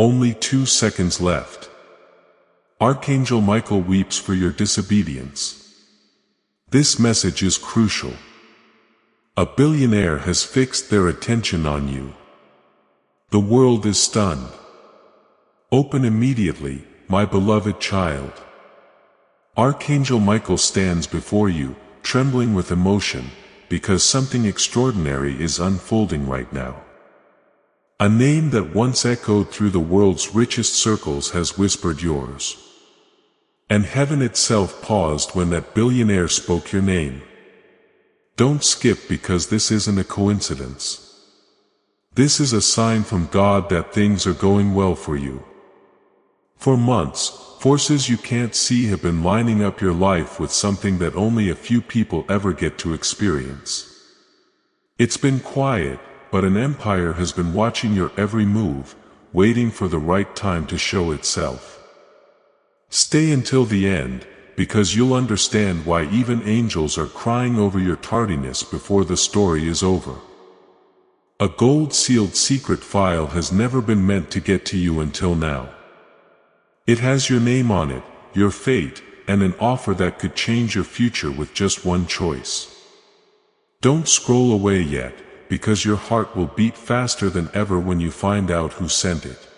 Only 2 seconds left. Archangel Michael weeps for your disobedience. This message is crucial. A billionaire has fixed their attention on you. The world is stunned. Open immediately, my beloved child. Archangel Michael stands before you, trembling with emotion, because something extraordinary is unfolding right now. A name that once echoed through the world's richest circles has whispered yours. And heaven itself paused when that billionaire spoke your name. Don't skip, because this isn't a coincidence. This is a sign from God that things are going well for you. For months, forces you can't see have been lining up your life with something that only a few people ever get to experience. It's been quiet, but an empire has been watching your every move, waiting for the right time to show itself. Stay until the end, because you'll understand why even angels are crying over your tardiness before the story is over. A gold-sealed secret file has never been meant to get to you until now. It has your name on it, your fate, and an offer that could change your future with just one choice. Don't scroll away yet, because your heart will beat faster than ever when you find out who sent it.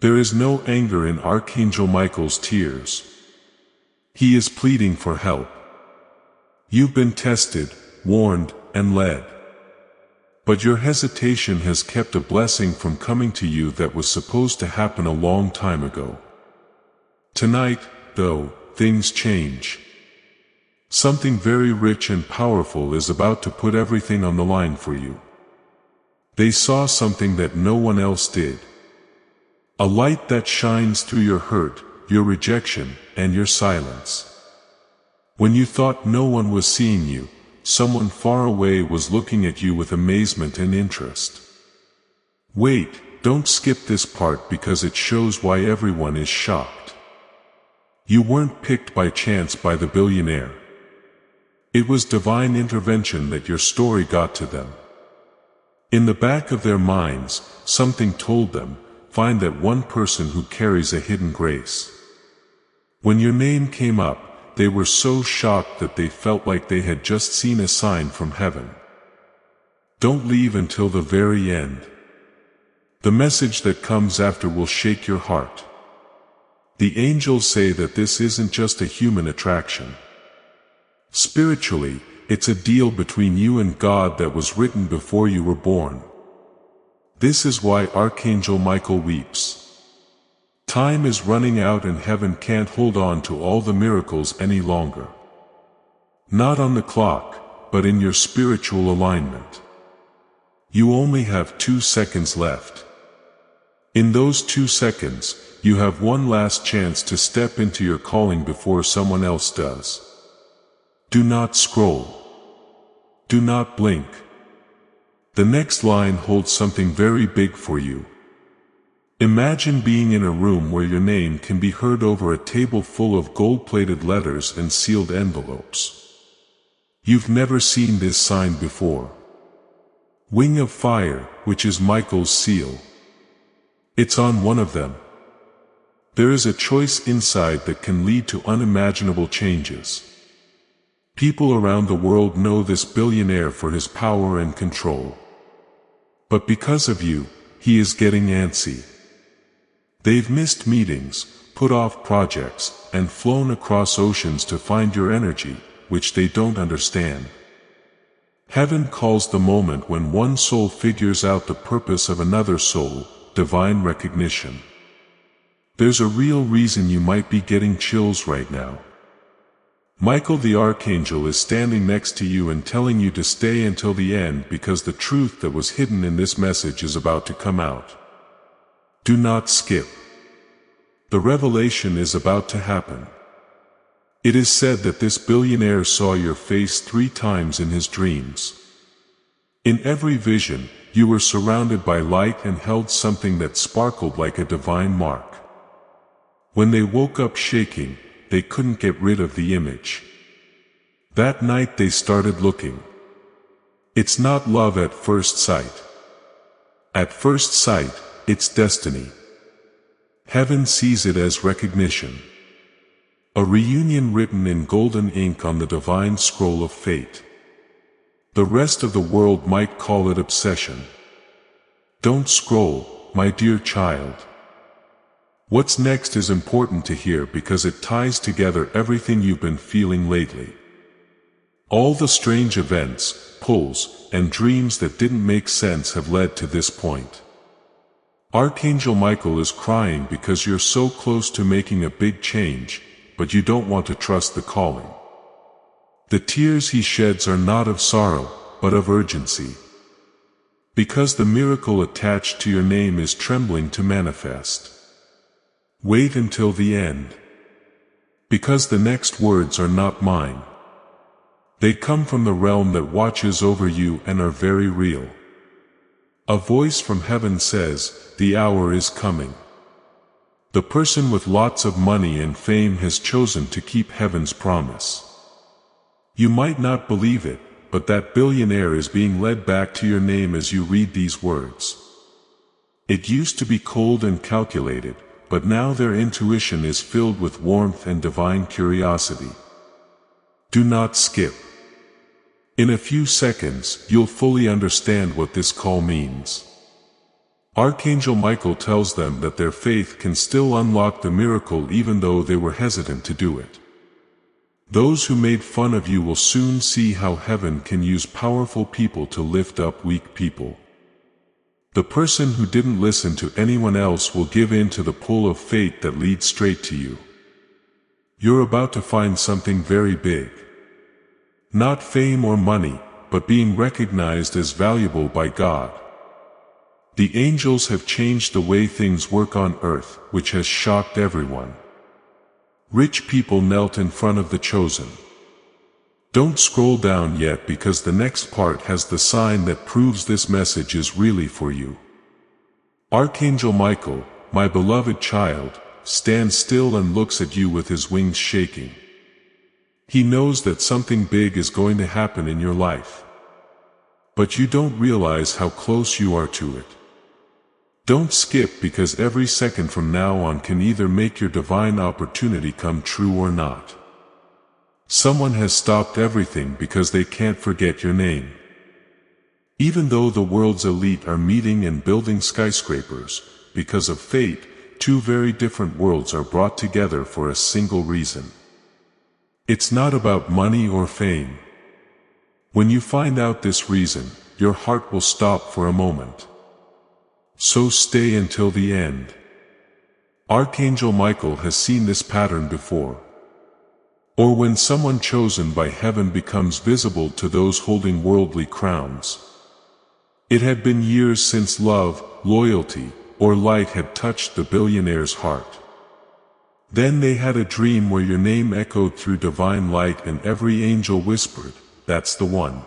There is no anger in Archangel Michael's tears. He is pleading for help. You've been tested, warned, and led. But your hesitation has kept a blessing from coming to you that was supposed to happen a long time ago. Tonight, though, things change. Something very rich and powerful is about to put everything on the line for you. They saw something that no one else did. A light that shines through your hurt, your rejection, and your silence. When you thought no one was seeing you, someone far away was looking at you with amazement and interest. Wait, don't skip this part, because it shows why everyone is shocked. You weren't picked by chance by the billionaire. It was divine intervention that your story got to them. In the back of their minds, something told them, find that one person who carries a hidden grace. When your name came up, they were so shocked that they felt like they had just seen a sign from heaven. Don't leave until the very end. The message that comes after will shake your heart. The angels say that this isn't just a human attraction. Spiritually, it's a deal between you and God that was written before you were born. This is why Archangel Michael weeps. Time is running out and heaven can't hold on to all the miracles any longer. Not on the clock, but in your spiritual alignment. You only have 2 seconds left. In those 2 seconds, you have one last chance to step into your calling before someone else does. Do not scroll. Do not blink. The next line holds something very big for you. Imagine being in a room where your name can be heard over a table full of gold-plated letters and sealed envelopes. You've never seen this sign before. Wing of Fire, which is Michael's seal. It's on one of them. There is a choice inside that can lead to unimaginable changes. People around the world know this billionaire for his power and control. But because of you, he is getting antsy. They've missed meetings, put off projects, and flown across oceans to find your energy, which they don't understand. Heaven calls the moment when one soul figures out the purpose of another soul, divine recognition. There's a real reason you might be getting chills right now. Michael the Archangel is standing next to you and telling you to stay until the end, because the truth that was hidden in this message is about to come out. Do not skip. The revelation is about to happen. It is said that this billionaire saw your face 3 times in his dreams. In every vision, you were surrounded by light and held something that sparkled like a divine mark. When they woke up shaking, they couldn't get rid of the image. That night they started looking. It's not love at first sight. At first sight, it's destiny. Heaven sees it as recognition. A reunion written in golden ink on the divine scroll of fate. The rest of the world might call it obsession. Don't scroll, my dear child. What's next is important to hear because it ties together everything you've been feeling lately. All the strange events, pulls, and dreams that didn't make sense have led to this point. Archangel Michael is crying because you're so close to making a big change, but you don't want to trust the calling. The tears he sheds are not of sorrow, but of urgency. Because the miracle attached to your name is trembling to manifest. Wait until the end. Because the next words are not mine. They come from the realm that watches over you and are very real. A voice from heaven says, the hour is coming. The person with lots of money and fame has chosen to keep heaven's promise. You might not believe it, but that billionaire is being led back to your name as you read these words. It used to be cold and calculated, but now their intuition is filled with warmth and divine curiosity. Do not skip. In a few seconds, you'll fully understand what this call means. Archangel Michael tells them that their faith can still unlock the miracle even though they were hesitant to do it. Those who made fun of you will soon see how heaven can use powerful people to lift up weak people. The person who didn't listen to anyone else will give in to the pull of fate that leads straight to you. You're about to find something very big. Not fame or money, but being recognized as valuable by God. The angels have changed the way things work on earth, which has shocked everyone. Rich people knelt in front of the chosen. Don't scroll down yet because the next part has the sign that proves this message is really for you. Archangel Michael, my beloved child, stands still and looks at you with his wings shaking. He knows that something big is going to happen in your life. But you don't realize how close you are to it. Don't skip because every second from now on can either make your divine opportunity come true or not. Someone has stopped everything because they can't forget your name. Even though the world's elite are meeting and building skyscrapers, because of fate, two very different worlds are brought together for a single reason. It's not about money or fame. When you find out this reason, your heart will stop for a moment. So stay until the end. Archangel Michael has seen this pattern before. Or when someone chosen by heaven becomes visible to those holding worldly crowns. It had been years since love, loyalty, or light had touched the billionaire's heart. Then they had a dream where your name echoed through divine light and every angel whispered, "That's the one."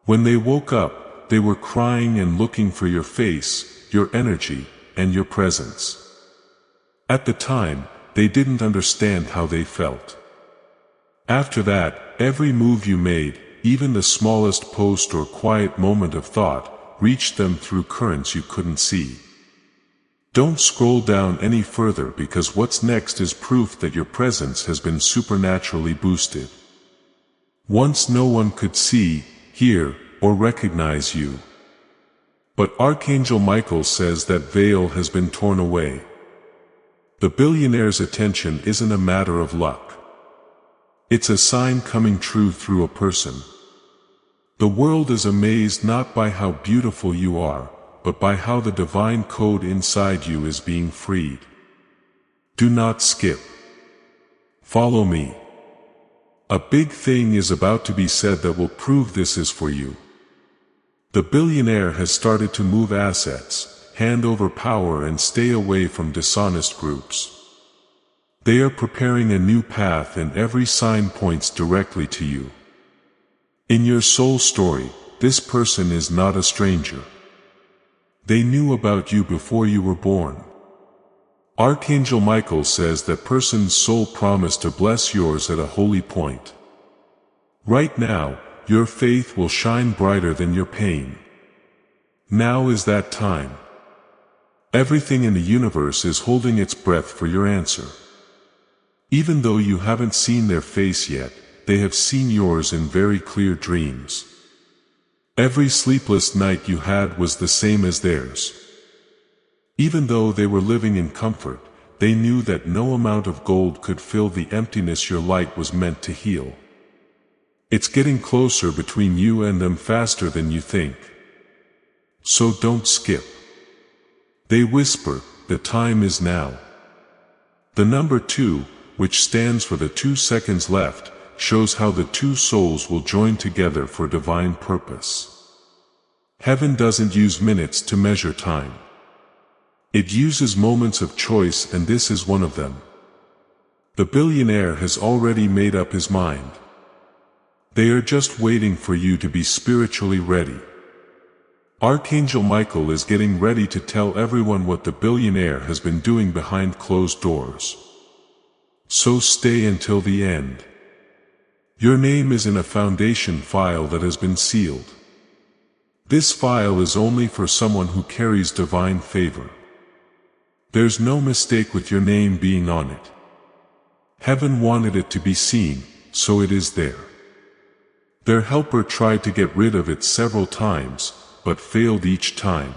When they woke up, they were crying and looking for your face, your energy, and your presence. At the time, they didn't understand how they felt. After that, every move you made, even the smallest post or quiet moment of thought, reached them through currents you couldn't see. Don't scroll down any further because what's next is proof that your presence has been supernaturally boosted. Once no one could see, hear, or recognize you. But Archangel Michael says that veil has been torn away. The billionaire's attention isn't a matter of luck. It's a sign coming true through a person. The world is amazed not by how beautiful you are, but by how the divine code inside you is being freed. Do not skip. Follow me. A big thing is about to be said that will prove this is for you. The billionaire has started to move assets, hand over power and stay away from dishonest groups. They are preparing a new path and every sign points directly to you. In your soul story, this person is not a stranger. They knew about you before you were born. Archangel Michael says that person's soul promised to bless yours at a holy point. Right now, your faith will shine brighter than your pain. Now is that time. Everything in the universe is holding its breath for your answer. Even though you haven't seen their face yet, they have seen yours in very clear dreams. Every sleepless night you had was the same as theirs. Even though they were living in comfort, they knew that no amount of gold could fill the emptiness your light was meant to heal. It's getting closer between you and them faster than you think. So don't skip. They whisper, the time is now. The number 2, which stands for the 2 seconds left, shows how the two souls will join together for divine purpose. Heaven doesn't use minutes to measure time. It uses moments of choice, and this is one of them. The billionaire has already made up his mind. They are just waiting for you to be spiritually ready. Archangel Michael is getting ready to tell everyone what the billionaire has been doing behind closed doors. So stay until the end. Your name is in a foundation file that has been sealed. This file is only for someone who carries divine favor. There's no mistake with your name being on it. Heaven wanted it to be seen, so it is there. Their helper tried to get rid of it several times, but failed each time.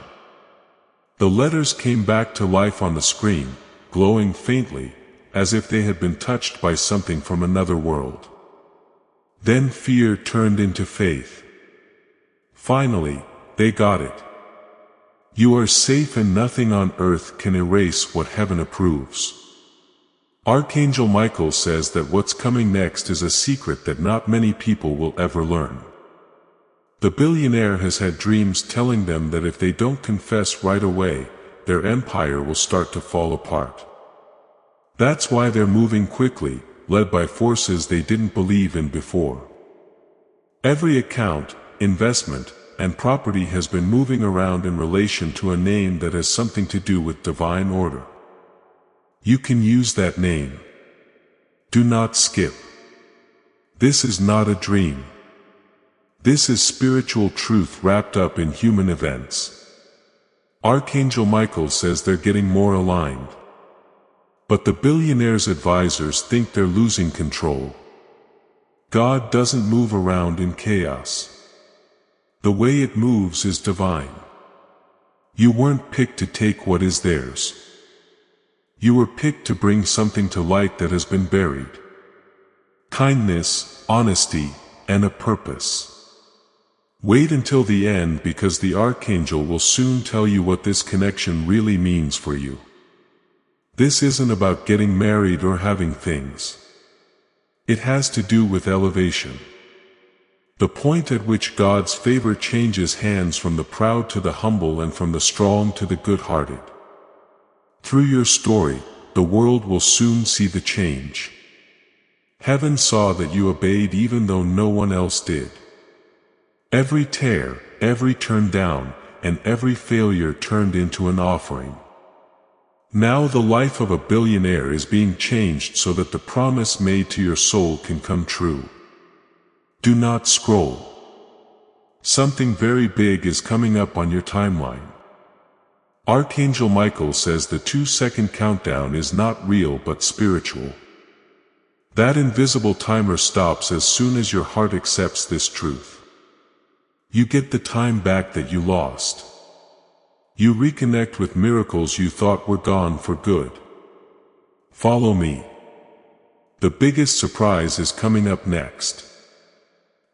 The letters came back to life on the screen, glowing faintly, as if they had been touched by something from another world. Then fear turned into faith. Finally, they got it. You are safe, and nothing on earth can erase what heaven approves. Archangel Michael says that what's coming next is a secret that not many people will ever learn. The billionaire has had dreams telling them that if they don't confess right away, their empire will start to fall apart. That's why they're moving quickly, led by forces they didn't believe in before. Every account, investment, and property has been moving around in relation to a name that has something to do with divine order. You can use that name. Do not skip. This is not a dream. This is spiritual truth wrapped up in human events. Archangel Michael says they're getting more aligned. But the billionaire's advisors think they're losing control. God doesn't move around in chaos. The way it moves is divine. You weren't picked to take what is theirs. You were picked to bring something to light that has been buried. Kindness, honesty, and a purpose. Wait until the end, because the Archangel will soon tell you what this connection really means for you. This isn't about getting married or having things. It has to do with elevation. The point at which God's favor changes hands from the proud to the humble and from the strong to the good-hearted. Through your story, the world will soon see the change. Heaven saw that you obeyed even though no one else did. Every tear, every turn down, and every failure turned into an offering. Now the life of a billionaire is being changed so that the promise made to your soul can come true. Do not scroll. Something very big is coming up on your timeline. Archangel Michael says the 2-second countdown is not real but spiritual. That invisible timer stops as soon as your heart accepts this truth. You get the time back that you lost. You reconnect with miracles you thought were gone for good. Follow me. The biggest surprise is coming up next.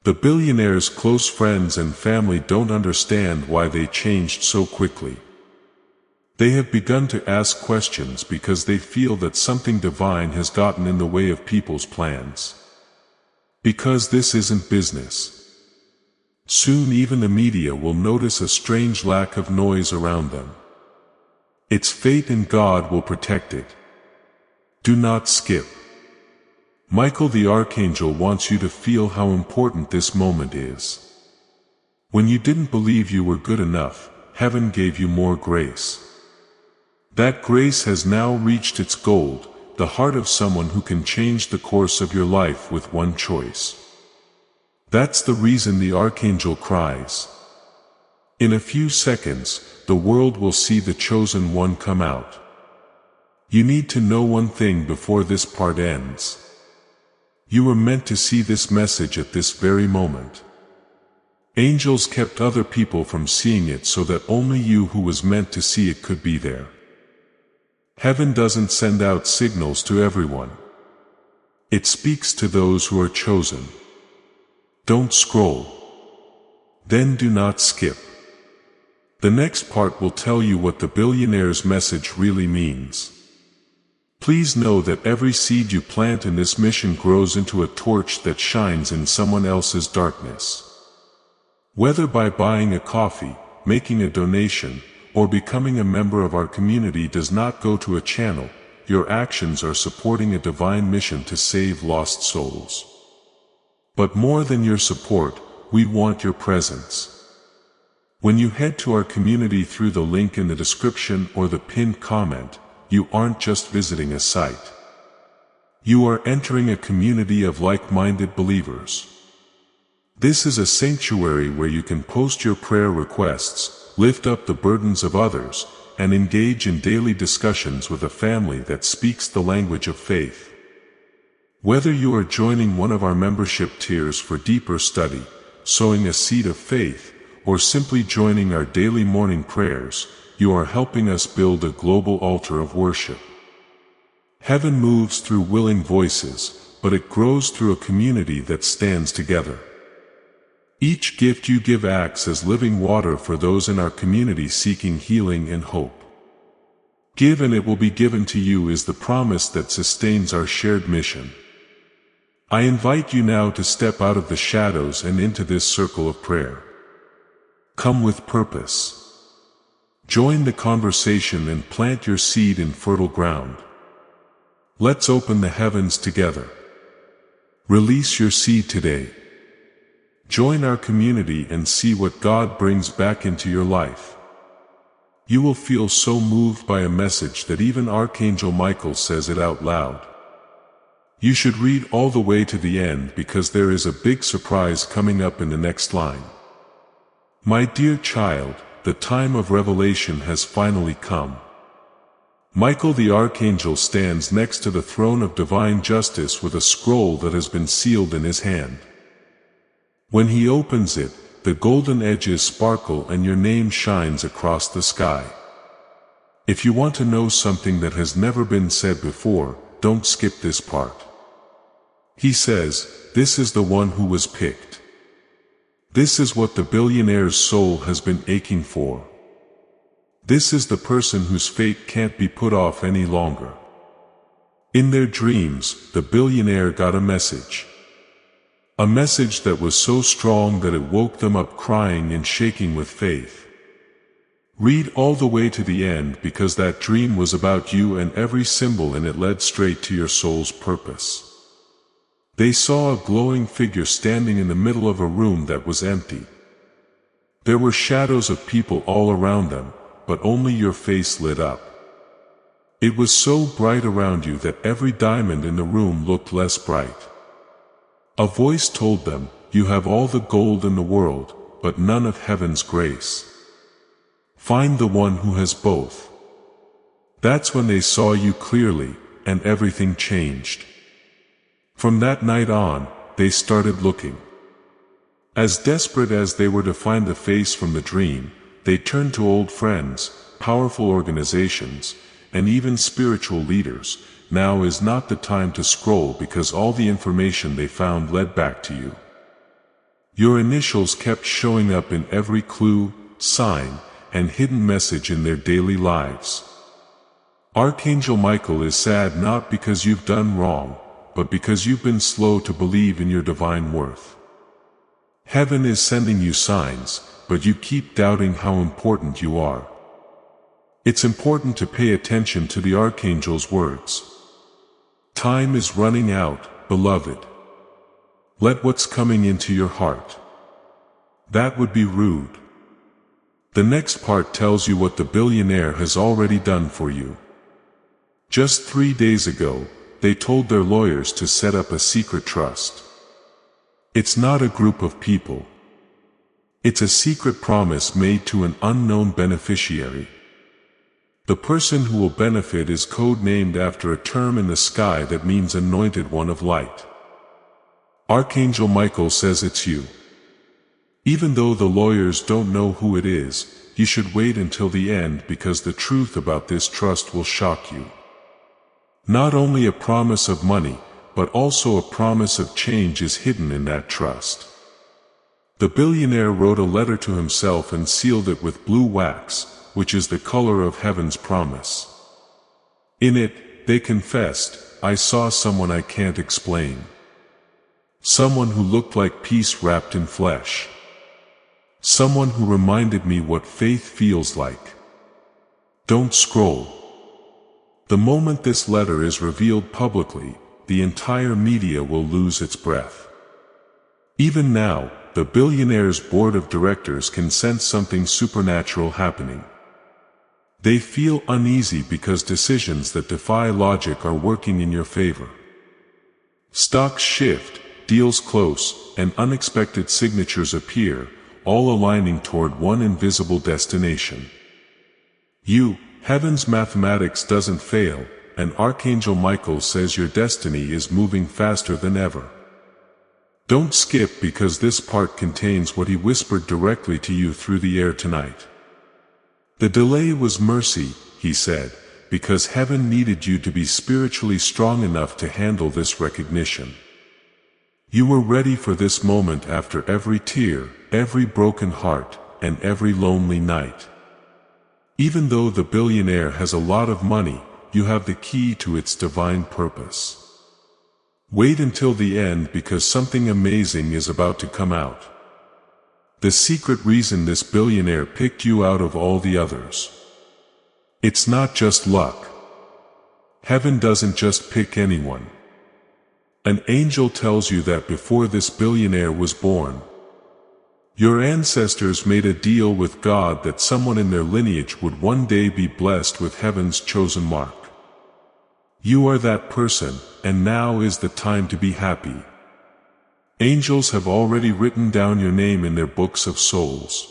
The billionaire's close friends and family don't understand why they changed so quickly. They have begun to ask questions because they feel that something divine has gotten in the way of people's plans. Because this isn't business. Soon even the media will notice a strange lack of noise around them. It's fate, and God will protect it. Do not skip. Michael the Archangel wants you to feel how important this moment is. When you didn't believe you were good enough, heaven gave you more grace. That grace has now reached its goal, the heart of someone who can change the course of your life with one choice. That's the reason the Archangel cries. In a few seconds, the world will see the chosen one come out. You need to know one thing before this part ends. You were meant to see this message at this very moment. Angels kept other people from seeing it so that only you who was meant to see it could be there. Heaven doesn't send out signals to everyone. It speaks to those who are chosen. Don't scroll. Then do not skip. The next part will tell you what the billionaire's message really means. Please know that every seed you plant in this mission grows into a torch that shines in someone else's darkness. Whether by buying a coffee, making a donation, or becoming a member of our community does not go to a channel, your actions are supporting a divine mission to save lost souls. But more than your support, we want your presence. When you head to our community through the link in the description or the pinned comment, you aren't just visiting a site. You are entering a community of like-minded believers. This is a sanctuary where you can post your prayer requests, lift up the burdens of others, and engage in daily discussions with a family that speaks the language of faith. Whether you are joining one of our membership tiers for deeper study, sowing a seed of faith, or simply joining our daily morning prayers, you are helping us build a global altar of worship. Heaven moves through willing voices, but it grows through a community that stands together. Each gift you give acts as living water for those in our community seeking healing and hope. Give and it will be given to you is the promise that sustains our shared mission. I invite you now to step out of the shadows and into this circle of prayer. Come with purpose. Join the conversation and plant your seed in fertile ground. Let's open the heavens together. Release your seed today. Join our community and see what God brings back into your life. You will feel so moved by a message that even Archangel Michael says it out loud. You should read all the way to the end because there is a big surprise coming up in the next line. My dear child, the time of revelation has finally come. Michael the Archangel stands next to the throne of divine justice with a scroll that has been sealed in his hand. When he opens it, the golden edges sparkle and your name shines across the sky. If you want to know something that has never been said before, don't skip this part. He says, this is the one who was picked. This is what the billionaire's soul has been aching for. This is the person whose fate can't be put off any longer. In their dreams, the billionaire got a message. A message that was so strong that it woke them up crying and shaking with faith. Read all the way to the end because that dream was about you and every symbol in it led straight to your soul's purpose. They saw a glowing figure standing in the middle of a room that was empty. There were shadows of people all around them, but only your face lit up. It was so bright around you that every diamond in the room looked less bright. A voice told them, you have all the gold in the world, but none of heaven's grace. Find the one who has both. That's when they saw you clearly, and everything changed. From that night on, they started looking. As desperate as they were to find the face from the dream, they turned to old friends, powerful organizations, and even spiritual leaders. Now is not the time to scroll because all the information they found led back to you. Your initials kept showing up in every clue, sign, and hidden message in their daily lives. Archangel Michael is sad not because you've done wrong, but because you've been slow to believe in your divine worth. Heaven is sending you signs, but you keep doubting how important you are. It's important to pay attention to the Archangel's words. Time is running out, beloved. Let what's coming into your heart. That would be rude. The next part tells you what the billionaire has already done for you. Just 3 days ago, they told their lawyers to set up a secret trust. It's not a group of people. It's a secret promise made to an unknown beneficiary. The person who will benefit is code-named after a term in the sky that means anointed one of light. Archangel Michael says it's you. Even though the lawyers don't know who it is, you should wait until the end because the truth about this trust will shock you. Not only a promise of money, but also a promise of change is hidden in that trust. The billionaire wrote a letter to himself and sealed it with blue wax, which is the color of heaven's promise. In it, they confessed, "I saw someone I can't explain. Someone who looked like peace wrapped in flesh. Someone who reminded me what faith feels like." Don't scroll. The moment this letter is revealed publicly, the entire media will lose its breath. Even now, the billionaire's board of directors can sense something supernatural happening. They feel uneasy because decisions that defy logic are working in your favor. Stocks shift, deals close, and unexpected signatures appear, all aligning toward one invisible destination. Heaven's mathematics doesn't fail, and Archangel Michael says your destiny is moving faster than ever. Don't skip because this part contains what he whispered directly to you through the air tonight. The delay was mercy, he said, because heaven needed you to be spiritually strong enough to handle this recognition. You were ready for this moment after every tear, every broken heart, and every lonely night. Even though the billionaire has a lot of money, you have the key to its divine purpose. Wait until the end because something amazing is about to come out. The secret reason this billionaire picked you out of all the others. It's not just luck. Heaven doesn't just pick anyone. An angel tells you that before this billionaire was born, your ancestors made a deal with God that someone in their lineage would one day be blessed with heaven's chosen mark. You are that person, and now is the time to be happy. Angels have already written down your name in their books of souls.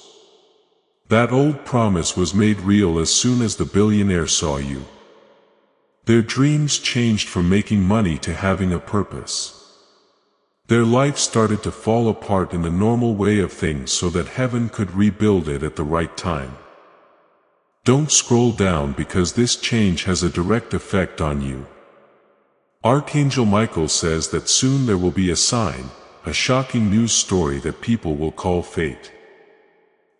That old promise was made real as soon as the billionaire saw you. Their dreams changed from making money to having a purpose. Their life started to fall apart in the normal way of things so that heaven could rebuild it at the right time. Don't scroll down because this change has a direct effect on you. Archangel Michael says that soon there will be a sign, a shocking news story that people will call fate.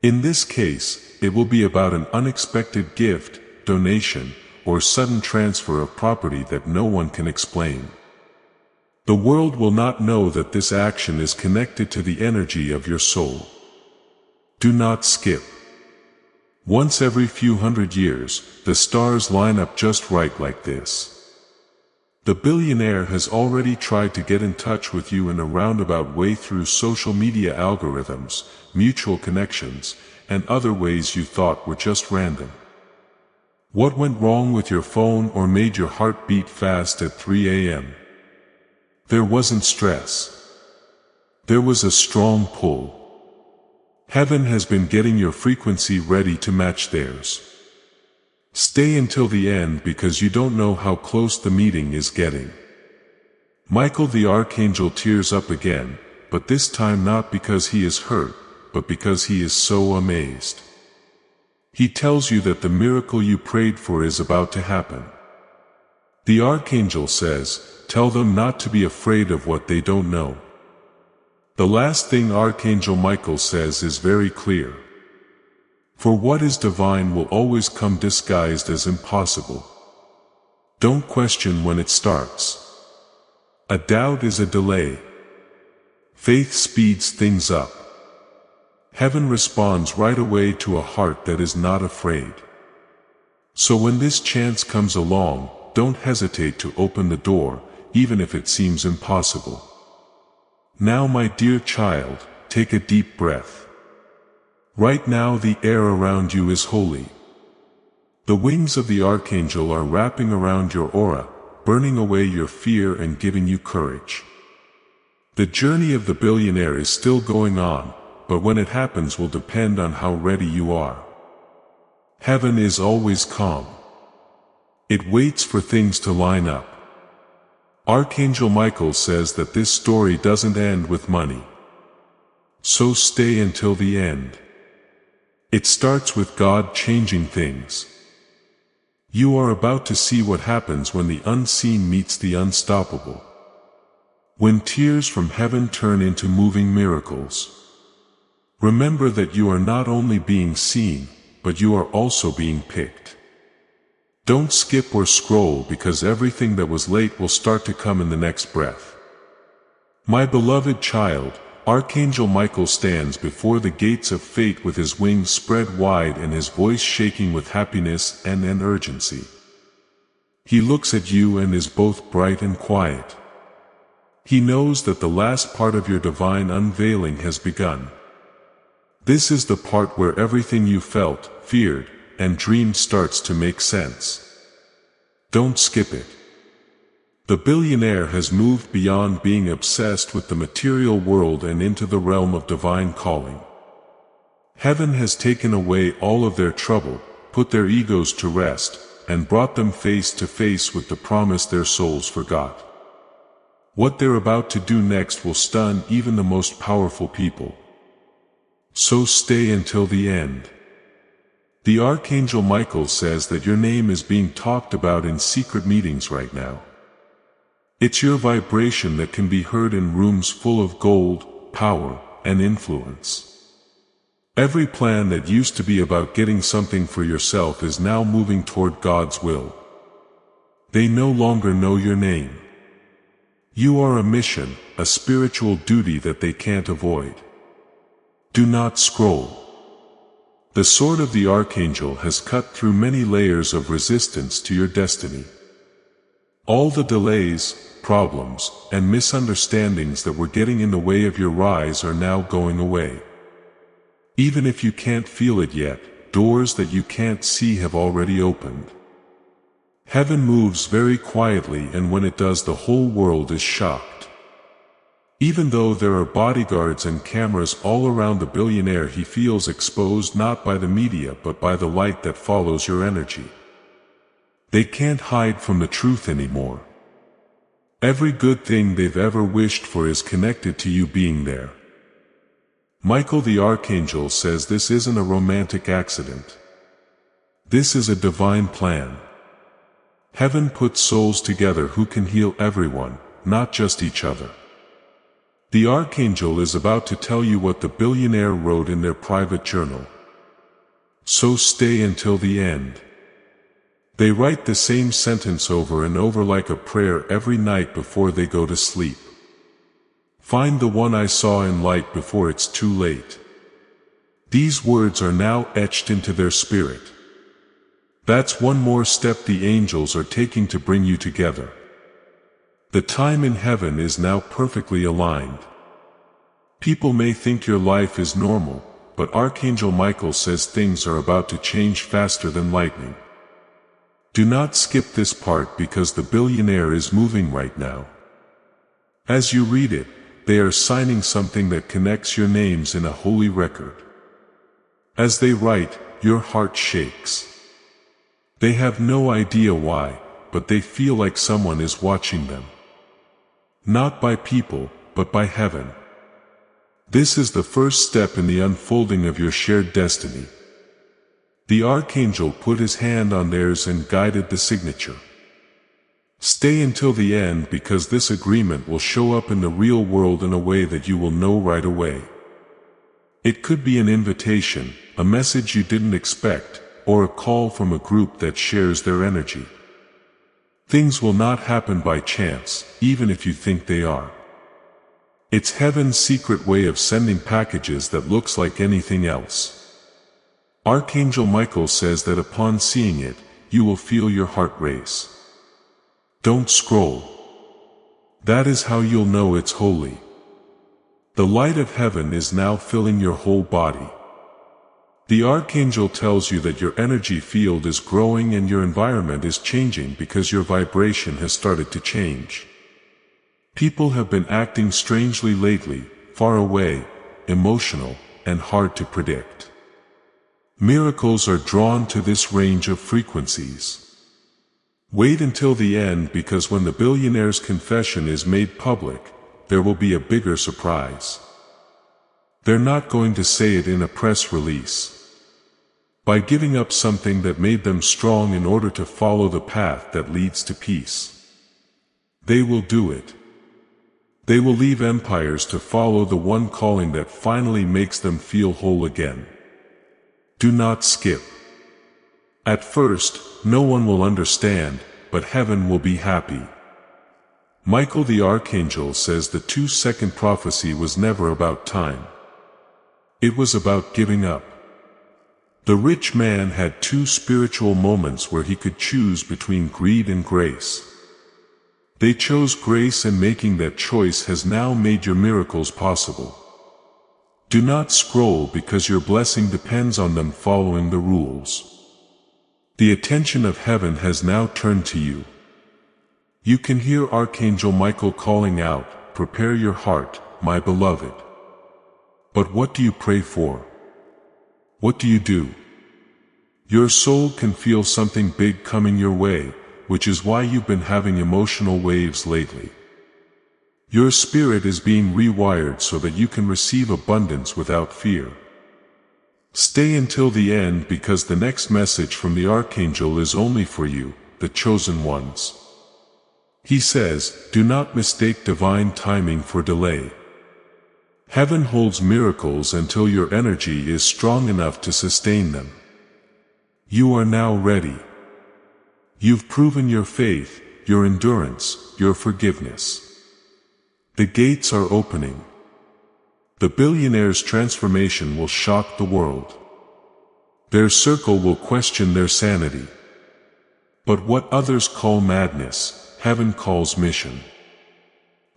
In this case, it will be about an unexpected gift, donation, or sudden transfer of property that no one can explain. The world will not know that this action is connected to the energy of your soul. Do not skip. Once every few hundred years, the stars line up just right like this. The billionaire has already tried to get in touch with you in a roundabout way through social media algorithms, mutual connections, and other ways you thought were just random. What went wrong with your phone or made your heart beat fast at 3 a.m.? There wasn't stress. There was a strong pull. Heaven has been getting your frequency ready to match theirs. Stay until the end because you don't know how close the meeting is getting. Michael the Archangel tears up again, but this time not because he is hurt, but because he is so amazed. He tells you that the miracle you prayed for is about to happen. The Archangel says, tell them not to be afraid of what they don't know. The last thing Archangel Michael says is very clear. For what is divine will always come disguised as impossible. Don't question when it starts. A doubt is a delay. Faith speeds things up. Heaven responds right away to a heart that is not afraid. So when this chance comes along, don't hesitate to open the door, even if it seems impossible. Now, my dear child, take a deep breath. Right now the air around you is holy. The wings of the Archangel are wrapping around your aura, burning away your fear and giving you courage. The journey of the billionaire is still going on, but when it happens will depend on how ready you are. Heaven is always calm. It waits for things to line up. Archangel Michael says that this story doesn't end with money. So stay until the end. It starts with God changing things. You are about to see what happens when the unseen meets the unstoppable. When tears from heaven turn into moving miracles. Remember that you are not only being seen, but you are also being picked. Don't skip or scroll, because everything that was late will start to come in the next breath. My beloved child, Archangel Michael stands before the gates of fate with his wings spread wide and his voice shaking with happiness and an urgency. He looks at you and is both bright and quiet. He knows that the last part of your divine unveiling has begun. This is the part where everything you felt, feared, and dreamed starts to make sense. Don't skip it. The billionaire has moved beyond being obsessed with the material world and into the realm of divine calling. Heaven has taken away all of their trouble, put their egos to rest, and brought them face to face with the promise their souls forgot. What they're about to do next will stun even the most powerful people. So stay until the end. The Archangel Michael says that your name is being talked about in secret meetings right now. It's your vibration that can be heard in rooms full of gold, power, and influence. Every plan that used to be about getting something for yourself is now moving toward God's will. They no longer know your name. You are a mission, a spiritual duty that they can't avoid. Do not scroll. The sword of the Archangel has cut through many layers of resistance to your destiny. All the delays, problems, and misunderstandings that were getting in the way of your rise are now going away. Even if you can't feel it yet, doors that you can't see have already opened. Heaven moves very quietly, and when it does, the whole world is shocked. Even though there are bodyguards and cameras all around the billionaire, he feels exposed not by the media but by the light that follows your energy. They can't hide from the truth anymore. Every good thing they've ever wished for is connected to you being there. Michael the Archangel says this isn't a romantic accident. This is a divine plan. Heaven puts souls together who can heal everyone, not just each other. The Archangel is about to tell you what the billionaire wrote in their private journal. So stay until the end. They write the same sentence over and over like a prayer every night before they go to sleep. Find the one I saw in light before it's too late. These words are now etched into their spirit. That's one more step the angels are taking to bring you together. The time in heaven is now perfectly aligned. People may think your life is normal, but Archangel Michael says things are about to change faster than lightning. Do not skip this part, because the billionaire is moving right now. As you read it, they are signing something that connects your names in a holy record. As they write, your heart shakes. They have no idea why, but they feel like someone is watching them. Not by people, but by heaven. This is the first step in the unfolding of your shared destiny. The Archangel put his hand on theirs and guided the signature. Stay until the end, because this agreement will show up in the real world in a way that you will know right away. It could be an invitation, a message you didn't expect, or a call from a group that shares their energy. Things will not happen by chance, even if you think they are. It's heaven's secret way of sending packages that looks like anything else. Archangel Michael says that upon seeing it, you will feel your heart race. Don't scroll. That is how you'll know it's holy. The light of heaven is now filling your whole body. The Archangel tells you that your energy field is growing and your environment is changing because your vibration has started to change. People have been acting strangely lately, far away, emotional, and hard to predict. Miracles are drawn to this range of frequencies. Wait until the end, because when the billionaire's confession is made public, there will be a bigger surprise. They're not going to say it in a press release. By giving up something that made them strong in order to follow the path that leads to peace. They will do it. They will leave empires to follow the one calling that finally makes them feel whole again. Do not skip. At first, no one will understand, but heaven will be happy. Michael the Archangel says the 2-second prophecy was never about time. It was about giving up. The rich man had 2 spiritual moments where he could choose between greed and grace. They chose grace, and making that choice has now made your miracles possible. Do not scroll, because your blessing depends on them following the rules. The attention of heaven has now turned to you. You can hear Archangel Michael calling out, "Prepare your heart, my beloved." But what do you pray for? What do you do? Your soul can feel something big coming your way, which is why you've been having emotional waves lately. Your spirit is being rewired so that you can receive abundance without fear. Stay until the end, because the next message from the Archangel is only for you, the chosen ones. He says, do not mistake divine timing for delay. Heaven holds miracles until your energy is strong enough to sustain them. You are now ready. You've proven your faith, your endurance, your forgiveness. The gates are opening. The billionaire's transformation will shock the world. Their circle will question their sanity. But what others call madness, heaven calls mission.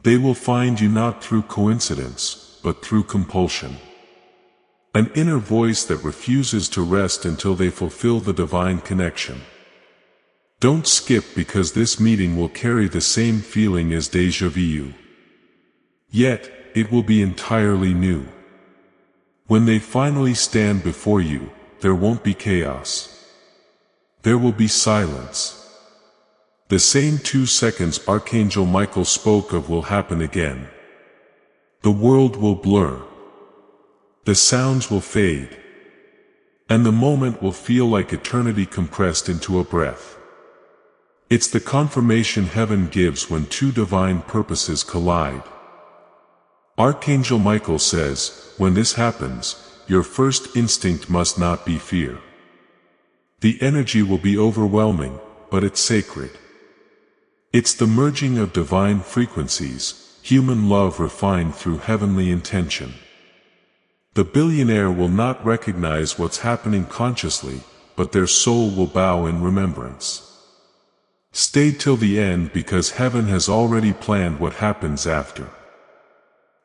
They will find you not through coincidence, but through compulsion. An inner voice that refuses to rest until they fulfill the divine connection. Don't skip, because this meeting will carry the same feeling as déjà vu. Yet, it will be entirely new. When they finally stand before you, there won't be chaos. There will be silence. The same 2 seconds Archangel Michael spoke of will happen again. The world will blur. The sounds will fade. And the moment will feel like eternity compressed into a breath. It's the confirmation heaven gives when 2 divine purposes collide. Archangel Michael says, when this happens, your first instinct must not be fear. The energy will be overwhelming, but it's sacred. It's the merging of divine frequencies, human love refined through heavenly intention. The billionaire will not recognize what's happening consciously, but their soul will bow in remembrance. Stay till the end, because heaven has already planned what happens after.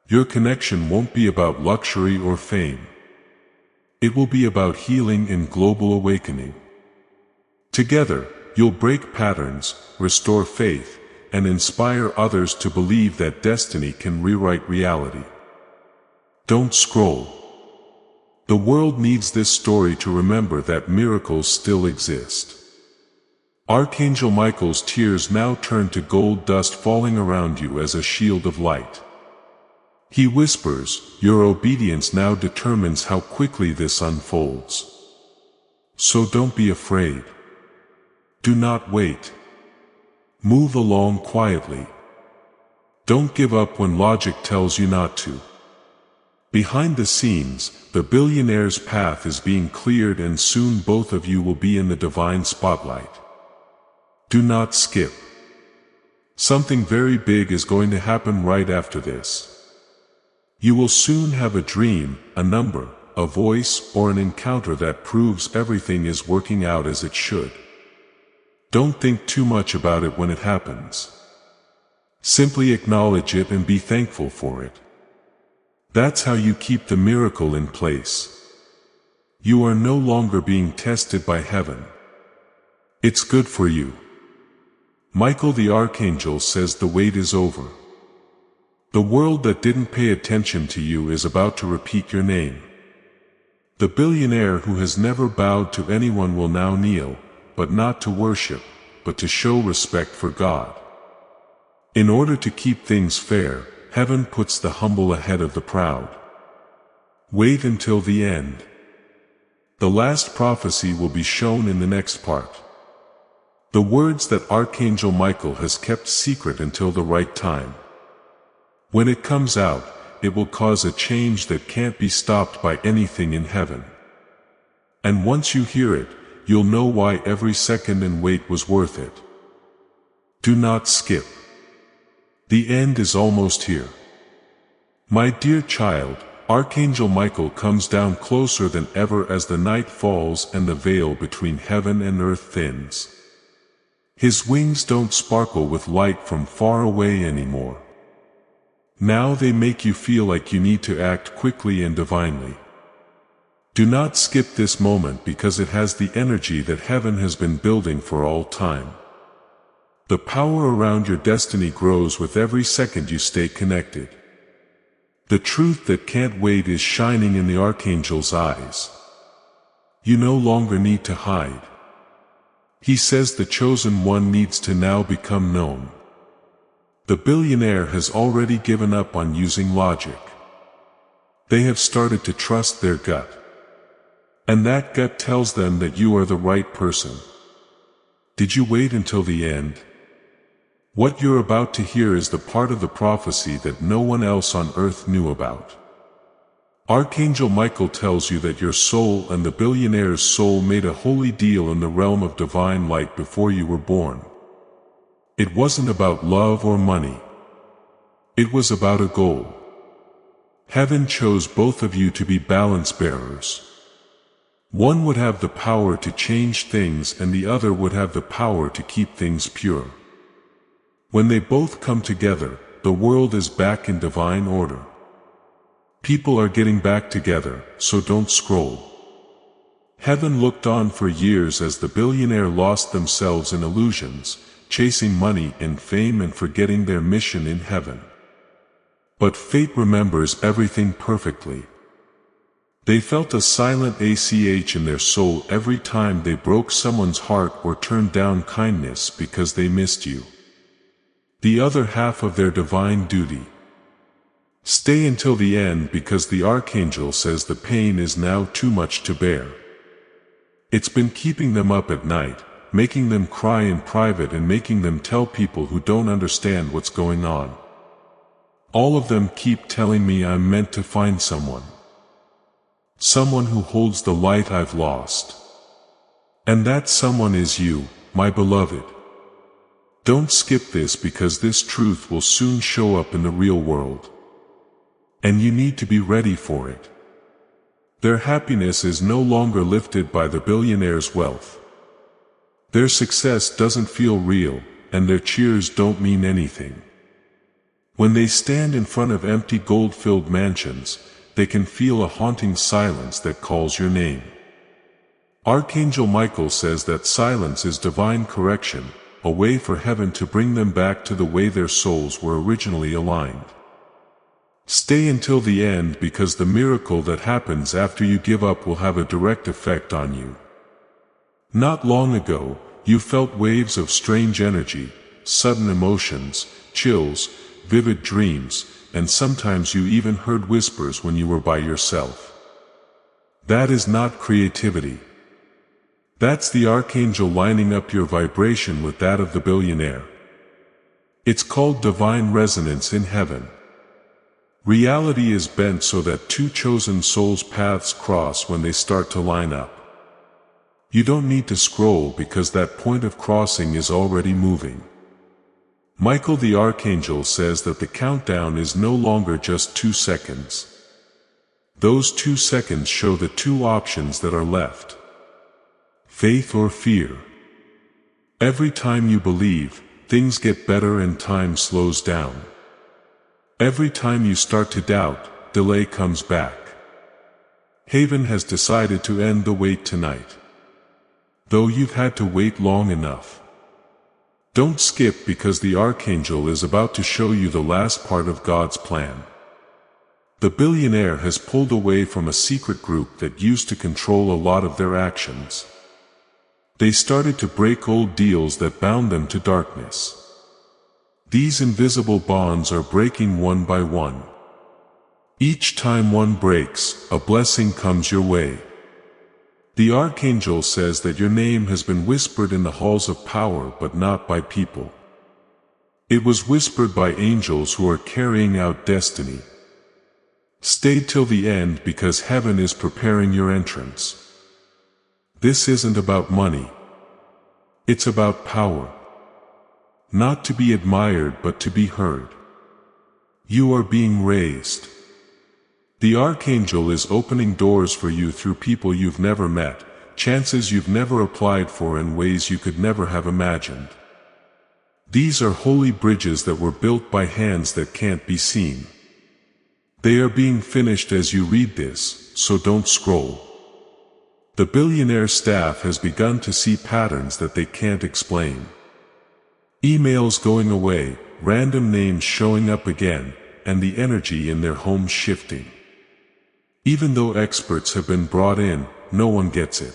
Your connection won't be about luxury or fame. It will be about healing and global awakening. Together, you'll break patterns, restore faith, and inspire others to believe that destiny can rewrite reality. Don't scroll. The world needs this story to remember that miracles still exist. Archangel Michael's tears now turn to gold dust falling around you as a shield of light. He whispers, your obedience now determines how quickly this unfolds. So don't be afraid. Do not wait. Move along quietly. Don't give up when logic tells you not to. Behind the scenes, the billionaire's path is being cleared, and soon both of you will be in the divine spotlight. Do not skip. Something very big is going to happen right after this. You will soon have a dream, a number, a voice, or an encounter that proves everything is working out as it should. Don't think too much about it when it happens. Simply acknowledge it and be thankful for it. That's how you keep the miracle in place. You are no longer being tested by heaven. It's good for you. Michael the Archangel says the wait is over. The world that didn't pay attention to you is about to repeat your name. The billionaire who has never bowed to anyone will now kneel, but not to worship, but to show respect for God. In order to keep things fair, heaven puts the humble ahead of the proud. Wait until the end. The last prophecy will be shown in the next part. The words that Archangel Michael has kept secret until the right time. When it comes out, it will cause a change that can't be stopped by anything in heaven. And once you hear it, you'll know why every second and wait was worth it. Do not skip. The end is almost here. My dear child, Archangel Michael comes down closer than ever as the night falls and the veil between heaven and earth thins. His wings don't sparkle with light from far away anymore. Now they make you feel like you need to act quickly and divinely. Do not skip this moment because it has the energy that heaven has been building for all time. The power around your destiny grows with every second you stay connected. The truth that can't wait is shining in the Archangel's eyes. You no longer need to hide. He says the chosen one needs to now become known. The billionaire has already given up on using logic. They have started to trust their gut. And that gut tells them that you are the right person. Did you wait until the end? What you're about to hear is the part of the prophecy that no one else on earth knew about. Archangel Michael tells you that your soul and the billionaire's soul made a holy deal in the realm of divine light before you were born. It wasn't about love or money. It was about a goal. Heaven chose both of you to be balance bearers. One would have the power to change things and the other would have the power to keep things pure. When they both come together, the world is back in divine order. People are getting back together, so don't scroll. Heaven looked on for years as the billionaire lost themselves in illusions, chasing money and fame and forgetting their mission in heaven. But fate remembers everything perfectly. They felt a silent ACH in their soul every time they broke someone's heart or turned down kindness because they missed you. The other half of their divine duty. Stay until the end because the Archangel says the pain is now too much to bear. It's been keeping them up at night, making them cry in private and making them tell people who don't understand what's going on. All of them keep telling me I'm meant to find someone. Someone who holds the light I've lost. And that someone is you, my beloved. Don't skip this because this truth will soon show up in the real world. And you need to be ready for it. Their happiness is no longer lifted by the billionaire's wealth. Their success doesn't feel real, and their cheers don't mean anything. When they stand in front of empty gold-filled mansions, they can feel a haunting silence that calls your name. Archangel Michael says that silence is divine correction, a way for heaven to bring them back to the way their souls were originally aligned. Stay until the end because the miracle that happens after you give up will have a direct effect on you. Not long ago, you felt waves of strange energy, sudden emotions, chills, vivid dreams, and sometimes you even heard whispers when you were by yourself. That is not creativity. That's the Archangel lining up your vibration with that of the billionaire. It's called divine resonance in heaven. Reality is bent so that two chosen souls' paths cross when they start to line up. You don't need to scroll because that point of crossing is already moving. Michael the Archangel says that the countdown is no longer just 2 seconds. Those 2 seconds show the two options that are left. Faith or fear. Every time you believe, things get better and time slows down. Every time you start to doubt, delay comes back. Heaven has decided to end the wait tonight. Though you've had to wait long enough. Don't skip because the Archangel is about to show you the last part of God's plan. The billionaire has pulled away from a secret group that used to control a lot of their actions. They started to break old deals that bound them to darkness. These invisible bonds are breaking one by one. Each time one breaks, a blessing comes your way. The Archangel says that your name has been whispered in the halls of power but not by people. It was whispered by angels who are carrying out destiny. Stay till the end because heaven is preparing your entrance. This isn't about money. It's about power. Not to be admired but to be heard. You are being raised. The Archangel is opening doors for you through people you've never met, chances you've never applied for in ways you could never have imagined. These are holy bridges that were built by hands that can't be seen. They are being finished as you read this, so don't scroll. The billionaire staff has begun to see patterns that they can't explain. Emails going away, random names showing up again, and the energy in their homes shifting. Even though experts have been brought in, no one gets it.